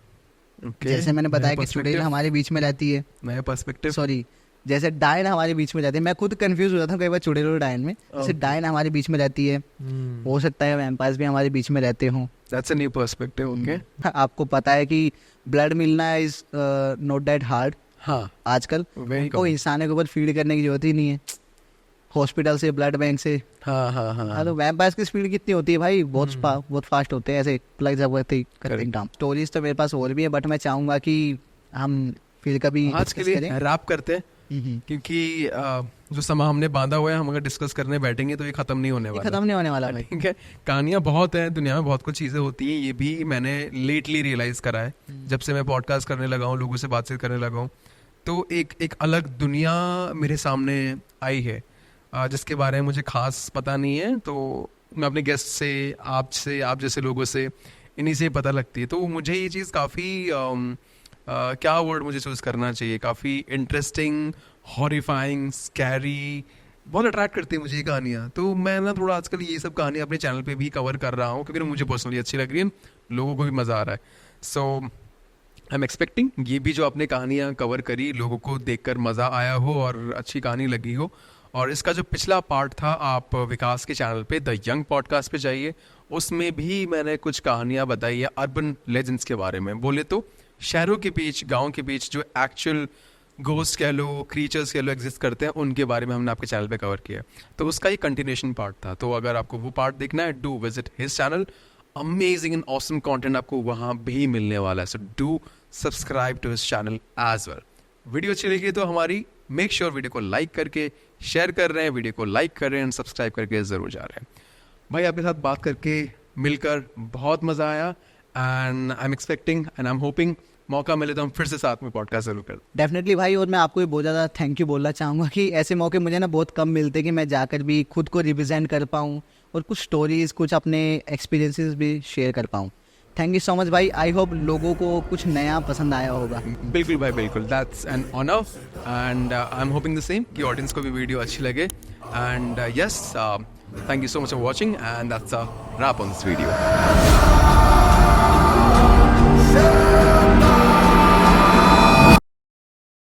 जैसे मैंने बताया कि चुड़ैल हमारे बीच में रहती है, नया पर्सपेक्टिव, सॉरी, जैसे डायन हमारे बीच में रहती है। मैं खुद कंफ्यूज हो जाता हूँ कई बार चुड़ैल और डायन में। जैसे डायन हमारे बीच में रहती है, हो सकता है वैम्पायर्स भी हमारे बीच में रहते हों। That's a new perspective. Okay, आपको पता है कि ब्लड मिलना इज नॉट दैट हार्ड। हाँ, आजकल को इंसानों के ऊपर फीड करने की जरूरत ही नहीं है, हॉस्पिटल से, ब्लड बैंक से। हाँ, तो वैम्पायर्स की स्पीड कितनी होती है भाई, बहुत फास्ट होते हैं, ऐसे प्लग जबरदस्ती करते हैं। स्टोरीज तो मेरे पास और भी है, बट मैं चाहूंगा कि हम फिर कभी आज के लिए रैप करते हैं, क्योंकि जो समा हमने बांधा हुआ है, हम अगर डिस्कस करने बैठेंगे तो ये खत्म नहीं होने वाला, भाई। ठीक है, कहानियां बहुत हैं, दुनिया में बहुत कुछ चीज़ें होती हैं, ये भी मैंने लेटली रियलाइज करा है जब से मैं पॉडकास्ट करने लगा हूँ, लोगों से बातचीत करने लगा हूँ। तो एक अलग दुनिया मेरे सामने आई है, जिसके बारे में मुझे खास पता नहीं है। तो मैं अपने गेस्ट से, आप जैसे लोगों से, इन्हीं से पता लगती है। तो मुझे ये चीज़ काफ़ी क्या वर्ड मुझे चूज़ करना चाहिए, काफ़ी इंटरेस्टिंग, हॉरिफाइंग, स्कैरी, बहुत अट्रैक्ट करती है मुझे ये कहानियाँ। तो मैं ना थोड़ा आजकल ये सब कहानियाँ अपने चैनल पे भी कवर कर रहा हूँ, क्योंकि मुझे पर्सनली अच्छी लग रही है, लोगों को भी मज़ा आ रहा है। सो आई एम एक्सपेक्टिंग ये भी जो आपने कहानियाँ कवर करी, लोगों को देखकर मज़ा आया हो और अच्छी कहानी लगी हो। और इसका जो पिछला पार्ट था, आप विकास के चैनल पे द यंग पॉडकास्ट पे जाइए, उसमें भी मैंने कुछ कहानियाँ बताई है अर्बन लेजेंड्स के बारे में। बोले तो शहरों के बीच, गाँव के बीच जो एक्चुअल घोस्ट कह लो, क्रीचर्स कह लो, एग्जिस्ट करते हैं, उनके बारे में हमने आपके चैनल पे कवर किया। तो उसका ये कंटिन्यूएशन पार्ट था। तो अगर आपको वो पार्ट देखना है, do visit his channel, amazing and awesome content आपको वहाँ भी मिलने वाला है। So do subscribe to his channel as well. Video अच्छी लगी तो हमारी मेक श्योर वीडियो को लाइक करके शेयर कर रहे हैं, वीडियो को लाइक कर रहे हैं, सब्सक्राइब करके ज़रूर जा रहे हैं। भाई आपके साथ बात करके, मिलकर बहुत मज़ा आया, and I am expecting and I am hopping मौका मिले तो हम फिर से साथ में पॉडकास्ट जरूर करें। डेफिनेटली भाई, और मैं आपको भी बहुत ज़्यादा थैंक यू बोलना चाहूँगा कि ऐसे मौके मुझे ना बहुत कम मिलते कि मैं जाकर भी खुद को रिप्रेजेंट कर पाऊँ और कुछ स्टोरीज़, कुछ अपने एक्सपीरियंसेस भी शेयर कर पाऊँ। थैंक यू सो मच भाई, आई होप लोगों को कुछ नया पसंद आया होगा। बिल्कुल भाई बिल्कुल, that's an honour and I am hoping the same कि ऑडियंस को भी वीडियो अच्छी लगे and yes thank you so much for watching and that's a wrap on this video.